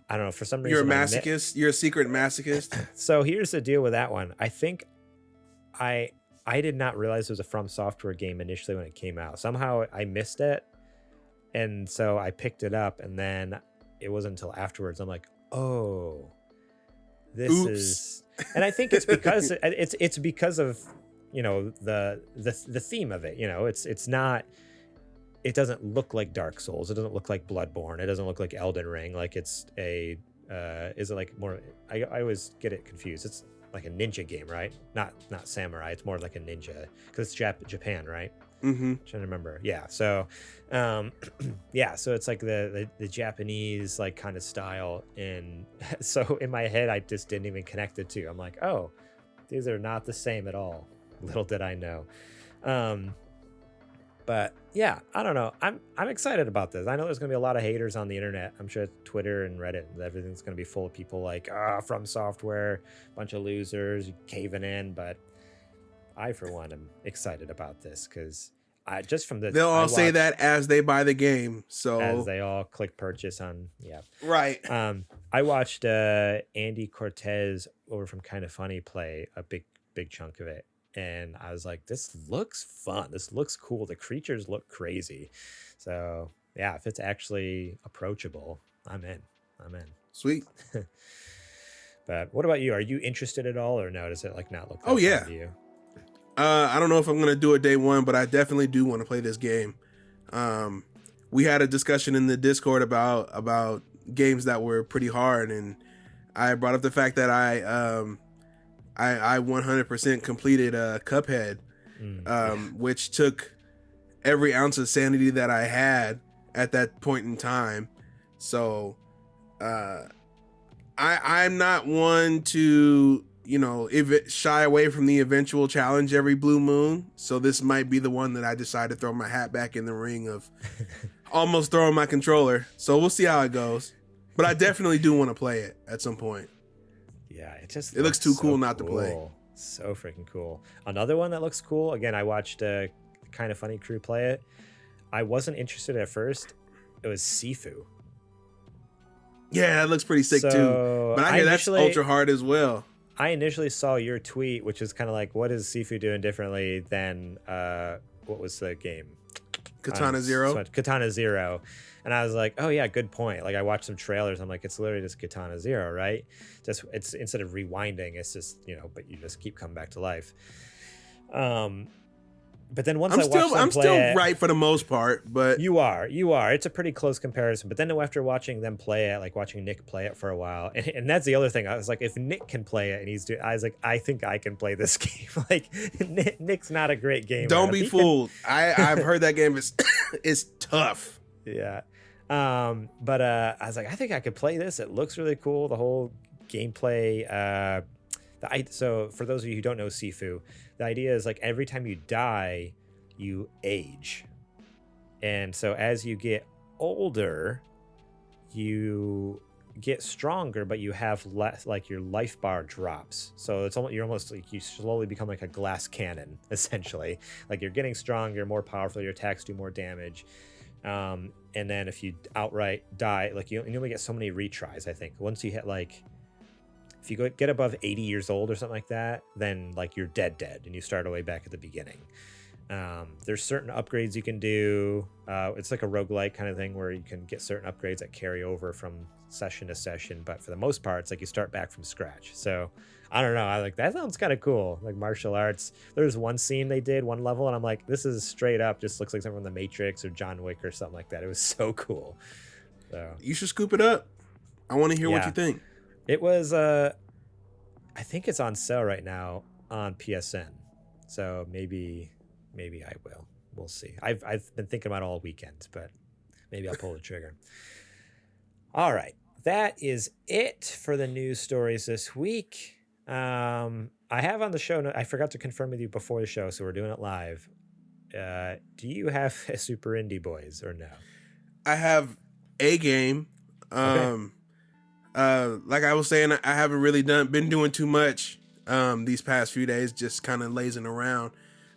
I don't know, for some reason. You're a masochist? You're a secret masochist? So here's the deal with that one. I think I did not realize it was a From Software game initially when it came out. Somehow I missed it, and so I picked it up, and then it wasn't until afterwards I'm like, oh, this Oops. is. And I think it's because it's because of, you know, the theme of it. You know, it's not. It doesn't look like Dark Souls. It doesn't look like Bloodborne. It doesn't look like Elden Ring. Like it's a. Is it like more? I always get it confused. It's like a ninja game, right? Not samurai. It's more like a ninja, because it's Japan, right? Mm-hmm. I'm trying to remember. Yeah. So, yeah. So it's like the Japanese like kind of style, and so in my head I just didn't even connect the two. I'm like, oh, these are not the same at all. Little did I know. But yeah, I don't know. I'm excited about this. I know there's gonna be a lot of haters on the internet. I'm sure Twitter and Reddit and everything's gonna be full of people like, From Software, bunch of losers caving in. But I, for one, am excited about this, because just from the they'll all say that as they buy the game. So as they all click purchase on, yeah, right. I watched Andy Cortez over from Kind of Funny play a big chunk of it. And I was like, this looks fun. This looks cool. The creatures look crazy. So yeah, if it's actually approachable, I'm in. Sweet. But what about you? Are you interested at all, or no? Does it like not look that Oh, yeah. fun to you? I don't know if I'm going to do it day one, but I definitely do want to play this game. We had a discussion in the Discord about games that were pretty hard, and I brought up the fact that I 100% completed Cuphead, which took every ounce of sanity that I had at that point in time. So I'm not one to, you know, shy away from the eventual challenge every blue moon. So this might be the one that I decide to throw my hat back in the ring of almost throwing my controller. So we'll see how it goes. But I definitely do want to play it at some point. Yeah, it looks too so cool not to play. So freaking cool. Another one that looks cool. Again, I watched Kind of Funny crew play it. I wasn't interested at first. It was Sifu. Yeah, that looks pretty sick too. But I hear that's ultra hard as well. I initially saw your tweet, which is kind of like, what is Sifu doing differently than what was the game? Katana Zero. Katana Zero. And I was like, oh yeah, good point. Like I watched some trailers. I'm like, it's literally just Katana Zero, right? Just it's instead of rewinding, it's just, you know, but you just keep coming back to life. But then once I'm still right for the most part, but you are. It's a pretty close comparison. But then after watching them play it, like watching Nick play it for a while, and that's the other thing. I was like, if Nick can play it, and I was like, I think I can play this game. Like Nick's not a great gamer. Don't be fooled. I've heard that game is tough. Yeah. But I was like, I think I could play this. It looks really cool. The whole gameplay. So for those of you who don't know Sifu, the idea is like every time you die, you age. And so as you get older, you get stronger, but you have less, like your life bar drops. So it's almost, you're almost like you slowly become like a glass cannon, essentially. Like you're getting stronger, more powerful, your attacks do more damage. And then if you outright die, like you only get so many retries, I think. Once you hit like, if you get above 80 years old or something like that, then like you're dead and you start away back at the beginning. There's certain upgrades you can do. It's like a roguelike kind of thing where you can get certain upgrades that carry over from session to session, but for the most part it's like you start back from scratch. So I don't know, I like that. Sounds kind of cool, like martial arts. There's one scene they did, one level, and I'm like, this is straight up just looks like something from the Matrix or John Wick or something like that. It was so cool. So you should scoop it up. I want to hear what you think. It was I think it's on sale right now on PSN, so maybe I will. We'll see. I've been thinking about it all weekend, but maybe I'll pull the trigger. All right. That is it for the news stories this week. I have on the show, I forgot to confirm with you before the show, so we're doing it live. Do you have a Super Indie Boys or no? I have a game. Okay. Like I was saying, I haven't really been doing too much these past few days, just kind of lazing around.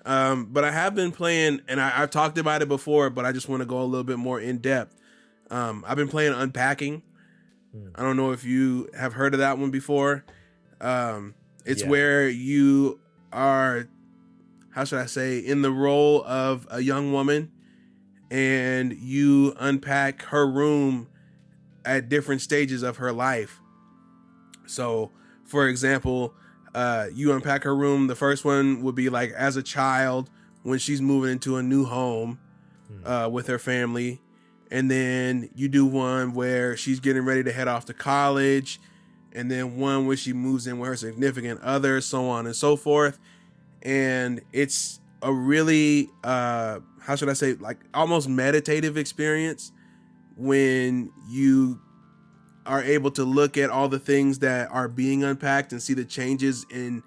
But I have been playing, and I've talked about it before, but I just want to go a little bit more in depth. I've been playing Unpacking. I don't know if you have heard of that one before. It's where you are, how should I say, in the role of a young woman, and you unpack her room at different stages of her life. So, for example, you unpack her room. The first one would be like as a child when she's moving into a new home with her family. And then you do one where she's getting ready to head off to college. And then one where she moves in with her significant other, so on and so forth. And it's a really, how should I say, like almost meditative experience when you are able to look at all the things that are being unpacked and see the changes in,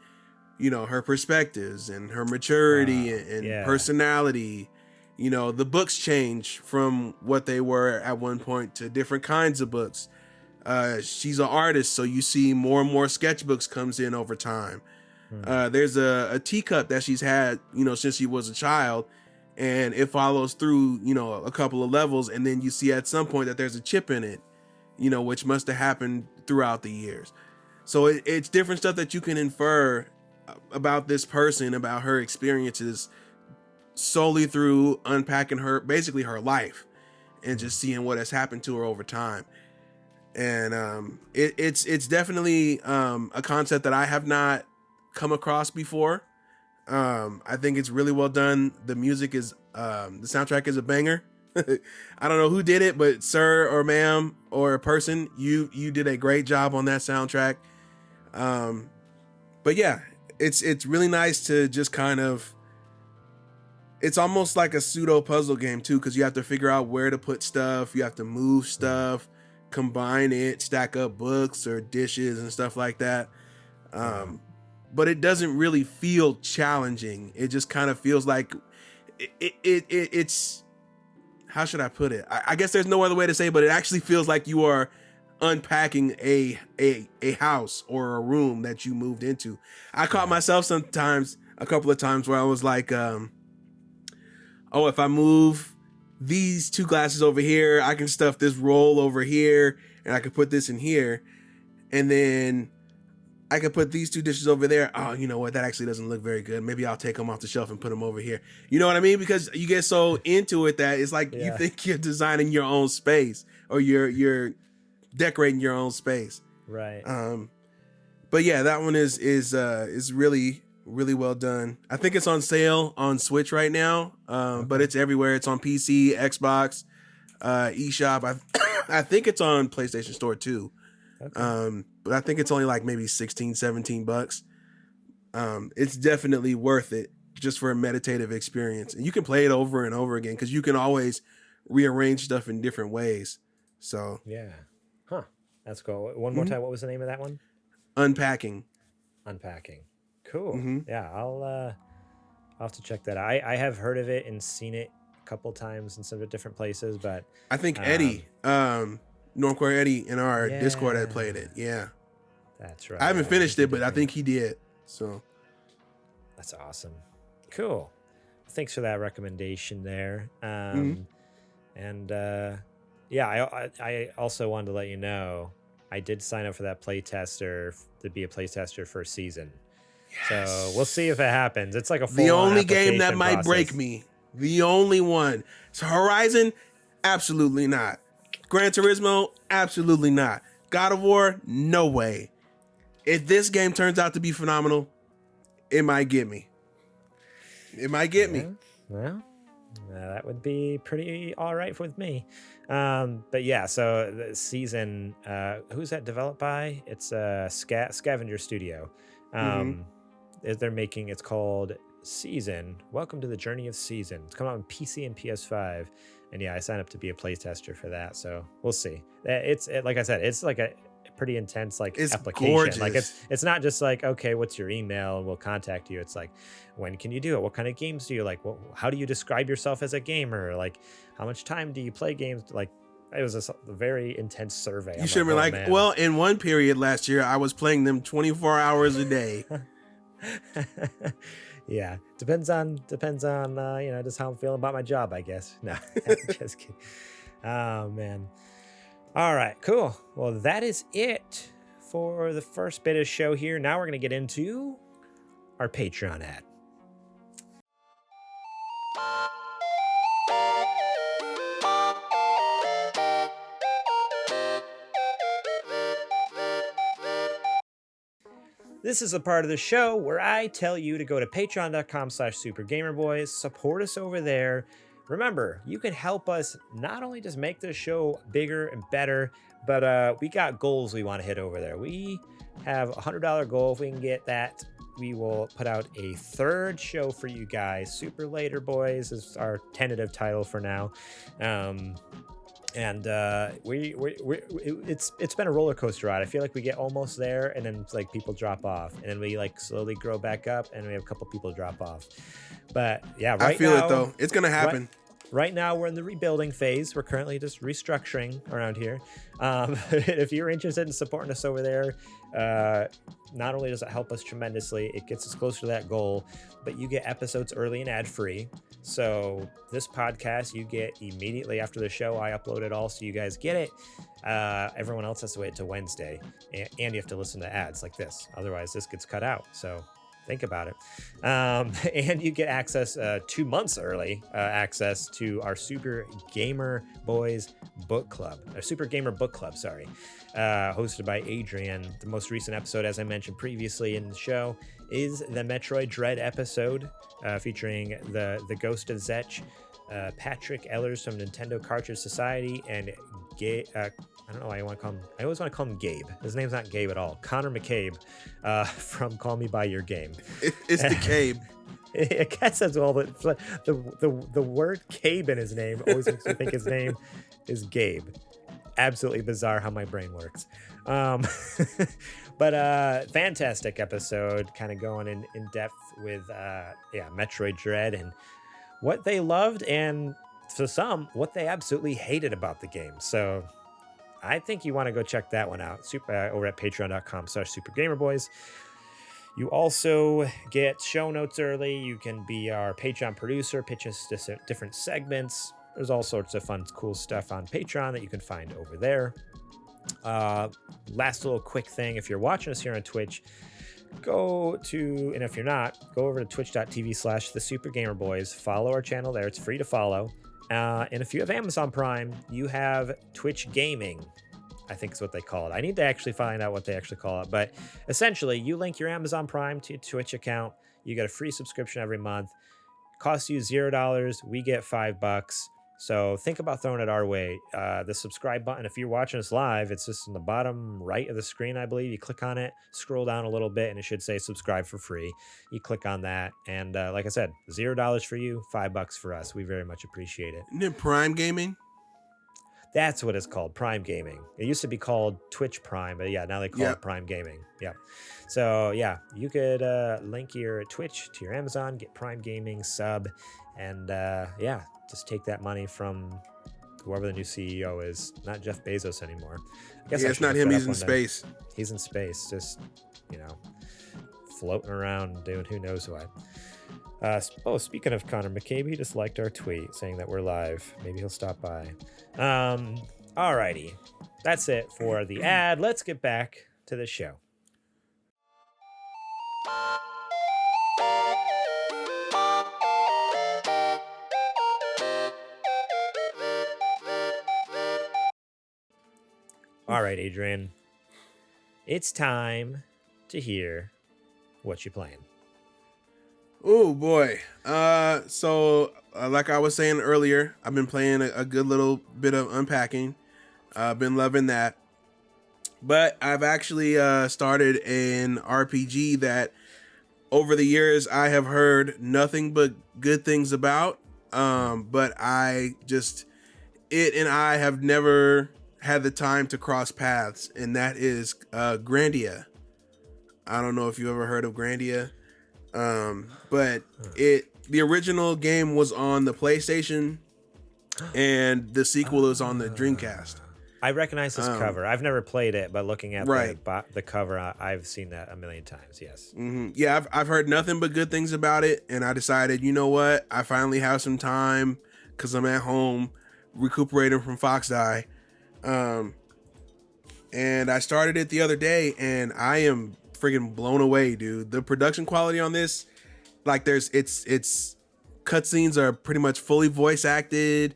you know, her perspectives and her maturity and personality. You know, the books change from what they were at one point to different kinds of books. She's an artist, so you see more and more sketchbooks comes in over time. There's a teacup that she's had, you know, since she was a child, and it follows through, you know, a couple of levels, and then you see at some point that there's a chip in it, you know, which must have happened throughout the years. So it's different stuff that you can infer about this person, about her experiences, solely through unpacking her, basically her life, and just seeing what has happened to her over time. And it's definitely a concept that I have not come across before. I think it's really well done. The music is the soundtrack is a banger. I don't know who did it, but sir or ma'am or a person, you did a great job on that soundtrack. But yeah, it's really nice to just kind of, it's almost like a pseudo puzzle game too, because you have to figure out where to put stuff, you have to move stuff, combine it, stack up books or dishes and stuff like that. But it doesn't really feel challenging. It just kind of feels like it's, how should I put it? I guess there's no other way to say it, but it actually feels like you are unpacking a house or a room that you moved into. I caught myself sometimes, a couple of times, where I was like, oh, if I move these two glasses over here, I can stuff this roll over here, and I can put this in here, and then I could put these two dishes over there. Oh, you know what? That actually doesn't look very good. Maybe I'll take them off the shelf and put them over here. You know what I mean? Because you get so into it that it's like you think you're designing your own space, or you're decorating your own space. Right. But yeah, that one is really, really well done. I think it's on sale on Switch right now. But it's everywhere. It's on PC, Xbox, eShop. I think it's on PlayStation Store too. Okay. But I think it's only like maybe $16-17. It's definitely worth it just for a meditative experience. And you can play it over and over again because you can always rearrange stuff in different ways. So yeah. Huh. That's cool. One more time, what was the name of that one? Unpacking. Cool. Yeah, I'll have to check that out. I have heard of it and seen it a couple times in some different places, but I think Eddie Normcore Eddie in our Yeah. Discord had played it. Yeah. That's right. I haven't finished it, but I agree. think he did. So That's awesome. Cool. Thanks for that recommendation there. Mhm. And yeah, I also wanted to let you know I did sign up for that playtester to be a playtester for a season. So we'll see if it happens. It's like a full the only game that application might break process. me. The only one. So Horizon, absolutely not. Gran Turismo, absolutely not. God of War, no way. If this game turns out to be phenomenal, it might get me. It might get me. Well, that would be pretty all right with me. But yeah, so the season, who's that developed by? It's Scavenger Studio. They're making, it's called Season. Welcome to the Journey of Season. It's coming out on PC and PS5. And yeah, I signed up to be a playtester for that. So we'll see. Like I said, it's like a pretty intense It's application. gorgeous. Like it's not just like, okay, what's your email and we'll contact you. It's like, when can you do it? What kind of games do you like? How do you describe yourself as a gamer? Like, how much time do you play games? Like, it was a very intense survey. You should be like, man. well, in one period last year, I was playing them 24 hours a day. Yeah, depends on just how I'm feeling about my job, I guess. No, just kidding. Oh man. All right, cool. Well, that is it for the first bit of show here. Now we're gonna get into our Patreon ad. This is a part of the show where I tell you to go to patreon.com/supergamerboys, support us over there. Remember, you can help us not only just make this show bigger and better, but we got goals we want to hit over there. We have a $100 goal. If we can get that, we will put out a third show for you guys. Super Later Boys is our tentative title for now. And it's been a roller coaster ride. I feel like we get almost there, and then like people drop off, and then we like slowly grow back up, and we have a couple people drop off. But yeah, I feel it though. It's gonna happen. Right now, we're in the rebuilding phase. We're currently just restructuring around here. If you're interested in supporting us over there, not only does it help us tremendously, it gets us closer to that goal, but you get episodes early and ad-free. So this podcast you get immediately after the show. I upload it all, so you guys get it. Everyone else has to wait till Wednesday, and you have to listen to ads like this. Otherwise, this gets cut out. So think about it. And you get access 2 months early, access to our Super Gamer Boys book club, our Super Gamer book club, sorry, hosted by Adrian. The most recent episode, as I mentioned previously in the show, is the Metroid Dread episode, featuring the Ghost of Zetch, Patrick Ellers from Nintendo Cartridge Society, and I don't know why I want to call him. I always want to call him Gabe. His name's not Gabe at all. Connor McCabe, from Call Me by Your Game. It's the Cabe. I guess as well, but the word Cabe in his name always makes me think his name is Gabe. Absolutely bizarre how my brain works. But fantastic episode, kind of going in depth with Metroid Dread and what they loved, and for some, what they absolutely hated about the game. So I think you want to go check that one out. Over at patreon.com/supergamerboys. You also get show notes early. You can be our Patreon producer, pitch us different segments. There's all sorts of fun, cool stuff on Patreon that you can find over there. Last little quick thing. If you're watching us here on Twitch, and if you're not, go over to twitch.tv/thesupergamerboys. Follow our channel there. It's free to follow. And if you have Amazon Prime, you have Twitch Gaming, I think is what they call it. I need to actually find out what they actually call it. But essentially, you link your Amazon Prime to your Twitch account. You get a free subscription every month. Costs you $0. We get $5. So think about throwing it our way. The subscribe button, if you're watching us live, it's just in the bottom right of the screen, I believe. You click on it, scroll down a little bit, and it should say subscribe for free. You click on that, and like I said, $0 for you, $5 for us. We very much appreciate it. Isn't it Prime Gaming? That's what it's called, Prime Gaming. It used to be called Twitch Prime, but yeah, now they call it Prime Gaming. Yeah. So yeah, you could link your Twitch to your Amazon, get Prime Gaming sub, and just take that money from whoever the new CEO is, not Jeff Bezos anymore. I guess Yeah, it's not him. He's in space. He's in space, just, floating around doing who knows what. Speaking of Connor McCabe, he just liked our tweet saying that we're live. Maybe he'll stop by. Alrighty. That's it for the ad. Let's get back to the show. All right, Adrian. It's time to hear what you're playing. Oh boy. Like I was saying earlier, I've been playing a good little bit of Unpacking. I've been loving that. But I've actually started an RPG that over the years I have heard nothing but good things about. But it and I have never had the time to cross paths, and that is Grandia. I don't know if you ever heard of Grandia. But the original game was on the PlayStation and the sequel is on the Dreamcast. I recognize this cover. I've never played it, but looking at the cover, I've seen that a million times. Yes. Mm-hmm. Yeah, I've heard nothing but good things about it, and I decided, you know what? I finally have some time because I'm at home recuperating from Fox Die. And I started it the other day, and I am friggin' blown away, dude. The production quality on this, like it's cutscenes are pretty much fully voice acted.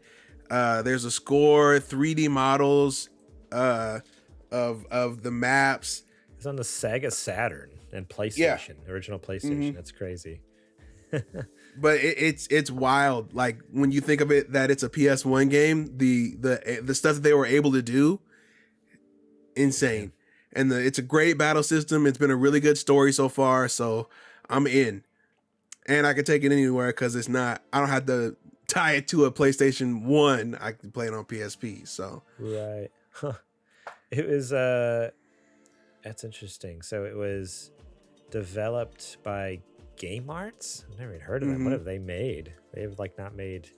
There's a score, 3D models of the maps. It's on the Sega Saturn and PlayStation, original PlayStation. Mm-hmm. That's crazy. But it's wild. Like when you think of it, that it's a PS1 game, the stuff that they were able to do, insane. And it's a great battle system. It's been a really good story so far, so I'm in. And I can take it anywhere because I don't have to tie it to a PlayStation 1. I can play it on PSP, so. Right. Huh. It was, that's interesting. So it was developed by Game Arts? I've never even heard of them. What have they made? They've not made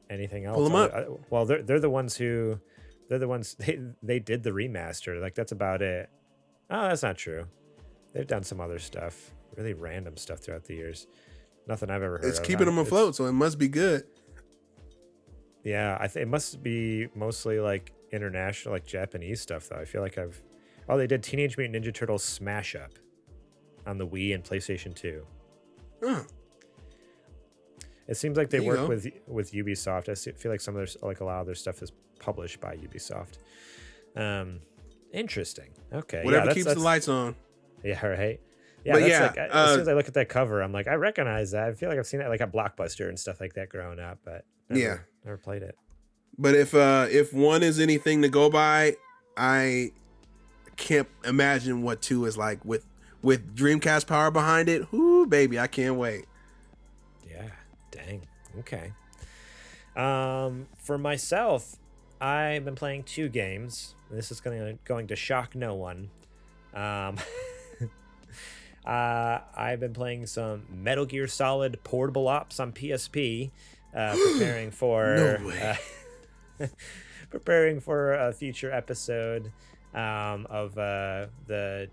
anything else. Pull them up. Well, they're the ones who... They're the ones, they did the remaster. That's about it. Oh, that's not true. They've done some other stuff. Really random stuff throughout the years. Nothing I've ever heard of. It's keeping them afloat, so it must be good. Yeah, it must be mostly international, Japanese stuff, though. I feel like they did Teenage Mutant Ninja Turtles Smash Up on the Wii and PlayStation 2. Huh. It seems like they work with Ubisoft. I feel like some of their, a lot of their stuff is published by Ubisoft. Interesting. Okay. Whatever keeps the lights on. Yeah, right. Yeah, as soon as I look at that cover, I'm like, I recognize that. I feel like I've seen it at Blockbuster and stuff like that growing up, but never played it. But if one is anything to go by, I can't imagine what 2 is like with Dreamcast power behind it. Whoo, baby, I can't wait. Yeah, dang. Okay. For myself, I've been playing 2 games. This is going to shock no one. I've been playing some Metal Gear Solid Portable Ops on PSP, preparing for preparing for a future episode of the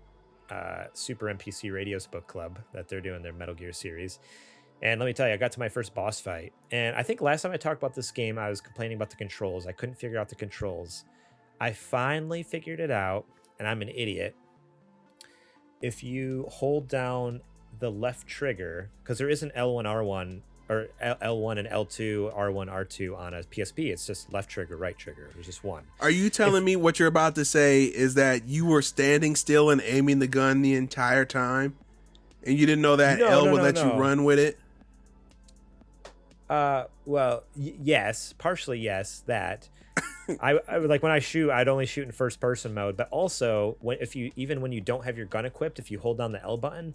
Super NPC Radios Book Club that they're doing their Metal Gear series. And let me tell you, I got to my first boss fight. And I think last time I talked about this game, I was complaining about the controls. I couldn't figure out the controls. I finally figured it out, and I'm an idiot. If you hold down the left trigger, because there is an L1, R1, or L1 and L2, R1, R2 on a PSP. It's just left trigger, right trigger. There's just one. Are you telling me what you're about to say is that you were standing still and aiming the gun the entire time? And you didn't know that L would let you run with it? Well, yes, partially yes, that. I like when I shoot, I'd only shoot in first person mode, but also when you don't have your gun equipped, if you hold down the L button,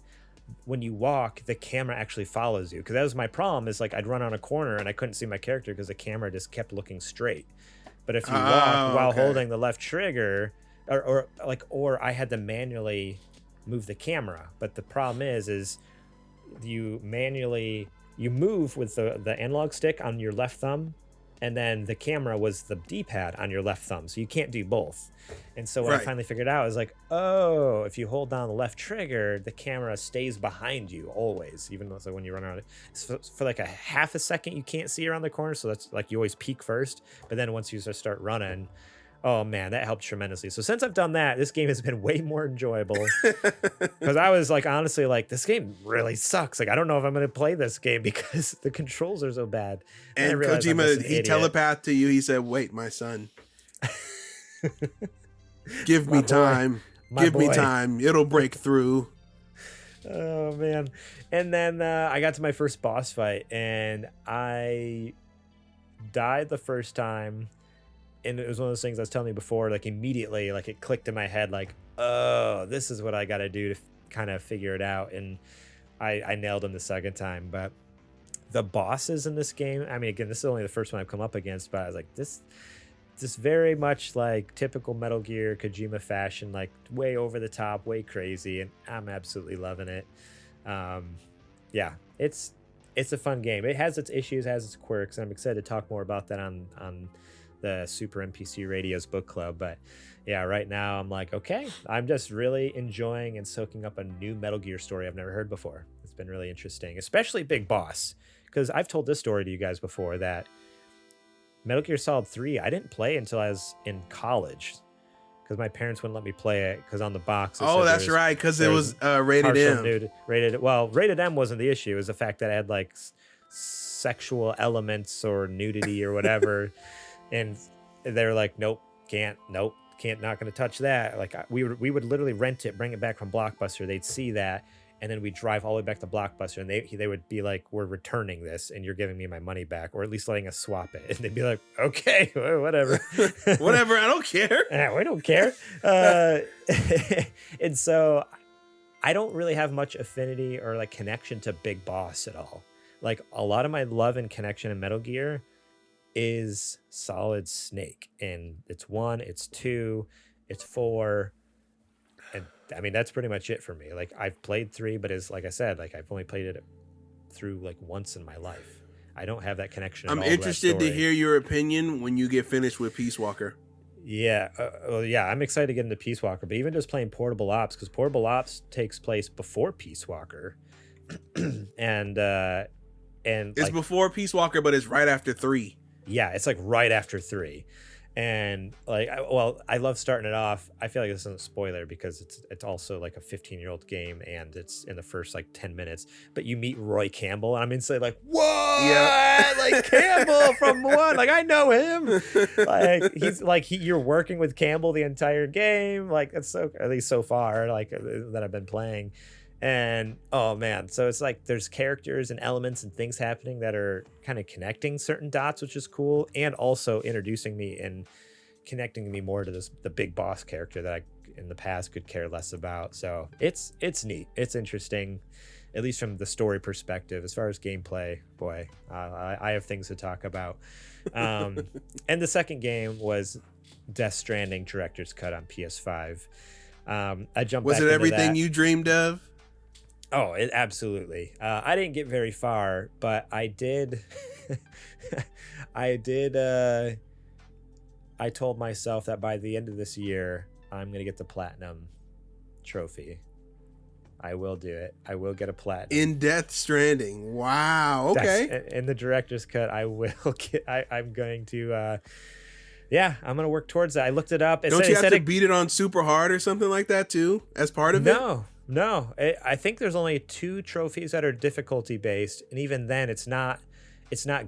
when you walk, the camera actually follows you. Because that was my problem, is I'd run on a corner and I couldn't see my character because the camera just kept looking straight. But if you walk while holding the left trigger, or I had to manually move the camera. But the problem is you move with the analog stick on your left thumb, and then the camera was the D-pad on your left thumb, so you can't do both. And so what I finally figured out is like, oh, if you hold down the left trigger, the camera stays behind you always, even though so when you run around it. So for like a half a second, you can't see around the corner, so that's like you always peek first. But then once you start running, oh man, that helped tremendously. So since I've done that, this game has been way more enjoyable. Because I was like, honestly, like, this game really sucks. Like, I don't know if I'm going to play this game because the controls are so bad. And Kojima, he telepathed to you. He said, "Wait, my son, give me time. Give me time. It'll break through." Oh man. And then I got to my first boss fight, and I died the first time. And it was one of those things I was telling you before, like immediately, like it clicked in my head, like, oh, this is what I got to do to kind of figure it out. And I nailed him the second time. But the bosses in this game, I mean, again, this is only the first one I've come up against, but I was like, this very much like typical Metal Gear Kojima fashion, like way over the top, way crazy. And I'm absolutely loving it. Yeah, it's a fun game. It has its issues, has its quirks. And I'm excited to talk more about that on the Super NPC Radio's book club. But yeah, right now I'm like, okay, I'm just really enjoying and soaking up a new Metal Gear story I've never heard before. It's been really interesting, especially Big Boss, because I've told this story to you guys before that Metal Gear Solid 3 I didn't play until I was in college because my parents wouldn't let me play it because on the box that's right, because it was rated M. Rated M wasn't the issue. It was the fact that it had like sexual elements or nudity or whatever. And they're like, not going to touch that. Like we would literally rent it, bring it back from Blockbuster. They'd see that, and then we'd drive all the way back to Blockbuster, and they would be like, we're returning this, and you're giving me my money back, or at least letting us swap it. And they'd be like, okay, whatever, whatever, I don't care. Yeah, we don't care. And so I don't really have much affinity or like connection to Big Boss at all. Like a lot of my love and connection in Metal Gear is Solid Snake, and it's 1, it's 2, it's 4, and I mean that's pretty much it for me. Like I've played 3, but it's like I said, like I've only played it through like once in my life. I don't have that connection. I'm interested to hear your opinion when you get finished with Peace Walker. Yeah, I'm excited to get into Peace Walker, but even just playing Portable Ops, because Portable Ops takes place before Peace Walker, and it's like, before Peace Walker, but it's right after 3. Yeah, it's like right after 3. And like, I love starting it off. I feel like this isn't a spoiler because it's also like a 15-year-old game, and it's in the first like 10 minutes. But you meet Roy Campbell, and I'm instantly like, what? Yeah. Like Campbell from 1. Like I know him. Like he's like you're working with Campbell the entire game. Like that's so, at least so far, like that I've been playing. And oh man, so it's like there's characters and elements and things happening that are kind of connecting certain dots, which is cool, and also introducing me and connecting me more to the Big Boss character that I in the past could care less about. So it's neat, it's interesting, at least from the story perspective. As far as gameplay, boy, I have things to talk about. And the second game was Death Stranding Director's Cut on PS5. I jumped. Was it everything you dreamed of? Oh, it absolutely. I didn't get very far, but I did. I told myself that by the end of this year, I'm going to get the platinum trophy. I will do it. I will get a platinum. In Death Stranding. Wow. Okay. In the director's cut, I will get. I'm going to. Yeah, I'm going to work towards that. I looked it up. Don't you have to beat it on super hard or something like that too, as part of it? No. I think there's only 2 trophies that are difficulty based, and even then, it's not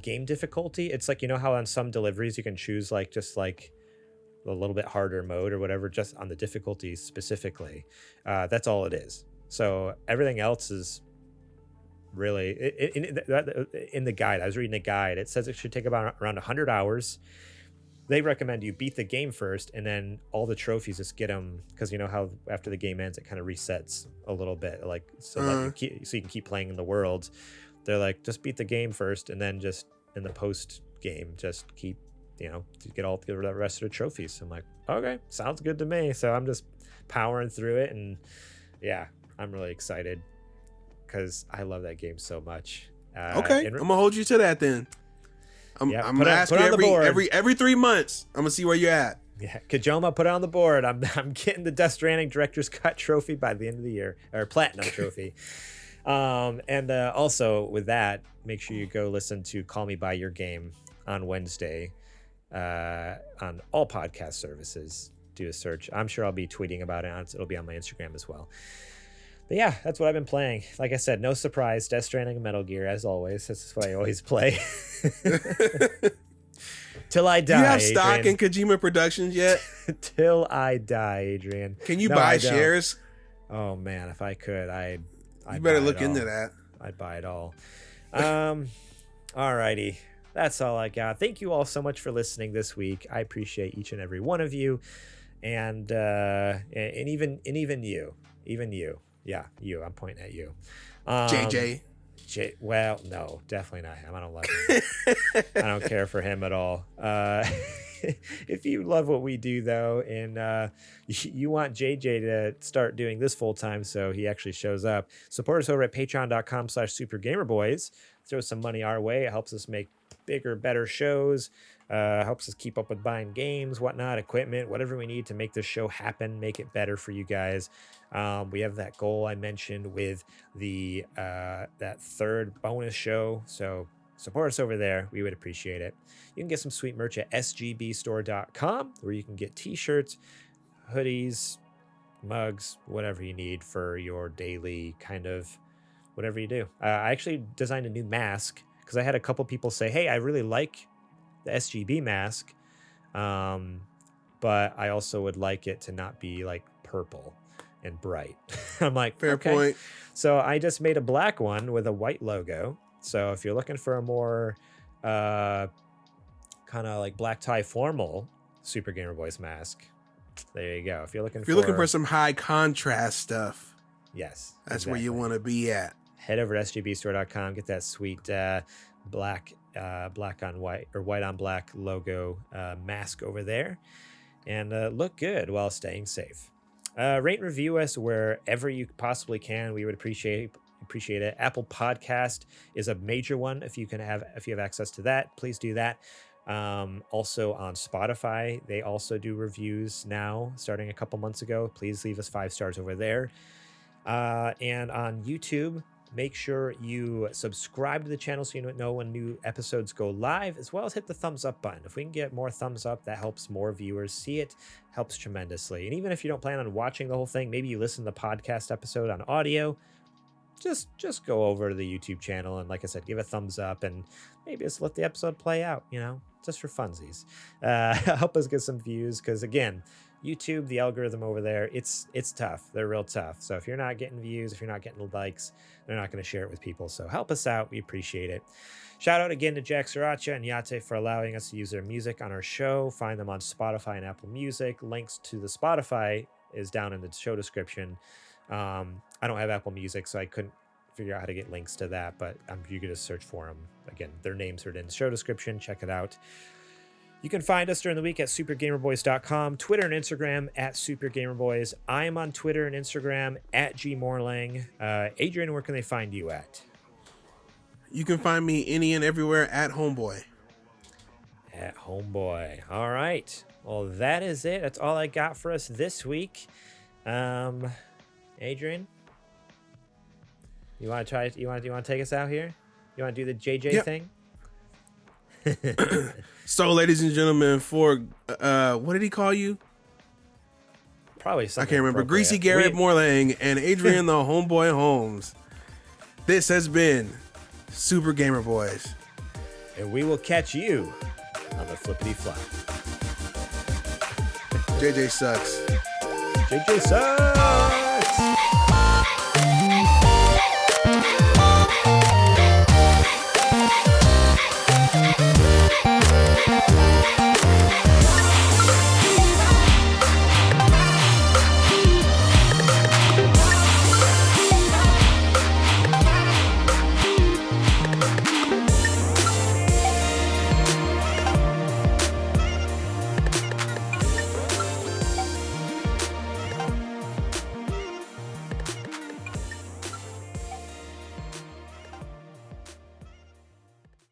game difficulty. It's like, you know how on some deliveries you can choose like just like a little bit harder mode or whatever, just on the difficulty specifically. That's all it is. So everything else is really in the guide. I was reading the guide. It says it should take about around 100 hours. They recommend you beat the game first, and then all the trophies, just get them, because you know how after the game ends it kind of resets a little bit, like so you can keep playing in the world. They're like, just beat the game first, and then just in the post game just keep, to get all the rest of the trophies. I'm like, okay, sounds good to me. So I'm just powering through it, and yeah, I'm really excited because I love that game so much. Okay, I'm gonna hold you to that then. I'm gonna ask you every 3 months. I'm gonna see where you're at. Yeah, Kajoma, put it on the board. I'm getting the Death Stranding Director's Cut trophy by the end of the year, or Platinum trophy. And also with that, make sure you go listen to Call Me By Your Game on Wednesday on all podcast services. Do a search. I'm sure I'll be tweeting about it. It'll be on my Instagram as well. But yeah, that's what I've been playing. Like I said, no surprise. Death Stranding and Metal Gear, as always. That's what I always play. Till I die. Do you have stock in Kojima Productions yet? Till I die, Adrian. Can you buy shares? Oh man, if I could, I'd you better look into that. I'd buy it all. Alrighty. That's all I got. Thank you all so much for listening this week. I appreciate each and every one of you. And even you. Yeah, you. I'm pointing at you. JJ. Well, no, definitely not him. I don't love him. I don't care for him at all. If you love what we do, though, and you want JJ to start doing this full time so he actually shows up, support us over at patreon.com/supergamerboys. Throw some money our way. It helps us make bigger, better shows. Helps us keep up with buying games, whatnot, equipment, whatever we need to make this show happen, make it better for you guys. We have that goal I mentioned with the that third bonus show. So support us over there. We would appreciate it. You can get some sweet merch at sgbstore.com, where you can get t-shirts, hoodies, mugs, whatever you need for your daily kind of whatever you do. I actually designed a new mask because I had a couple people say, hey, I really like the SGB mask, but I also would like it to not be like purple and bright. I'm like, fair point. So I just made a black one with a white logo. So if you're looking for a more kind of like black tie formal Super Gamer Boys mask, there you go. If you're looking for some high contrast stuff, yes, that's exactly where you want to be at. Head over to sgbstore.com, get that sweet black on white or white on black logo mask over there, and look good while staying safe. Rate and review us wherever you possibly can. We would appreciate it. Apple Podcast is a major one. If you have access to that, please do that. Also on Spotify, they also do reviews now, starting a couple months ago. Please leave us 5 stars over there. And on YouTube, make sure you subscribe to the channel so you know when new episodes go live, as well as hit the thumbs up button. If we can get more thumbs up, that helps more viewers see it, helps tremendously. And even if you don't plan on watching the whole thing, maybe you listen to the podcast episode on audio, just go over to the YouTube channel and, like I said, give a thumbs up and maybe just let the episode play out, just for funsies. Help us get some views, because again, YouTube, the algorithm over there, it's tough. They're real tough. So if you're not getting views, if you're not getting likes, they're not going to share it with people. So help us out. We appreciate it. Shout out again to Jack Sriracha and Yate for allowing us to use their music on our show. Find them on Spotify and Apple Music. Links to the Spotify is down in the show description. I don't have Apple Music, so I couldn't figure out how to get links to that, but you can just search for them. Again, their names are in the show description. Check it out. You can find us during the week at supergamerboys.com, Twitter and Instagram at supergamerboys. I am on Twitter and Instagram at gmorlang. Adrian, where can they find you at? You can find me any and everywhere at Homeboy. At Homeboy. All right. Well, that is it. That's all I got for us this week. Adrian, you want to try? You want to take us out here? You want to do the JJ thing? So, ladies and gentlemen, for what did he call you? Probably something I can't remember. Greasy Garrett Morlang and Adrian the Homeboy Holmes. This has been Super Gamer Boys, and we will catch you on the flippity flop. JJ sucks. JJ sucks.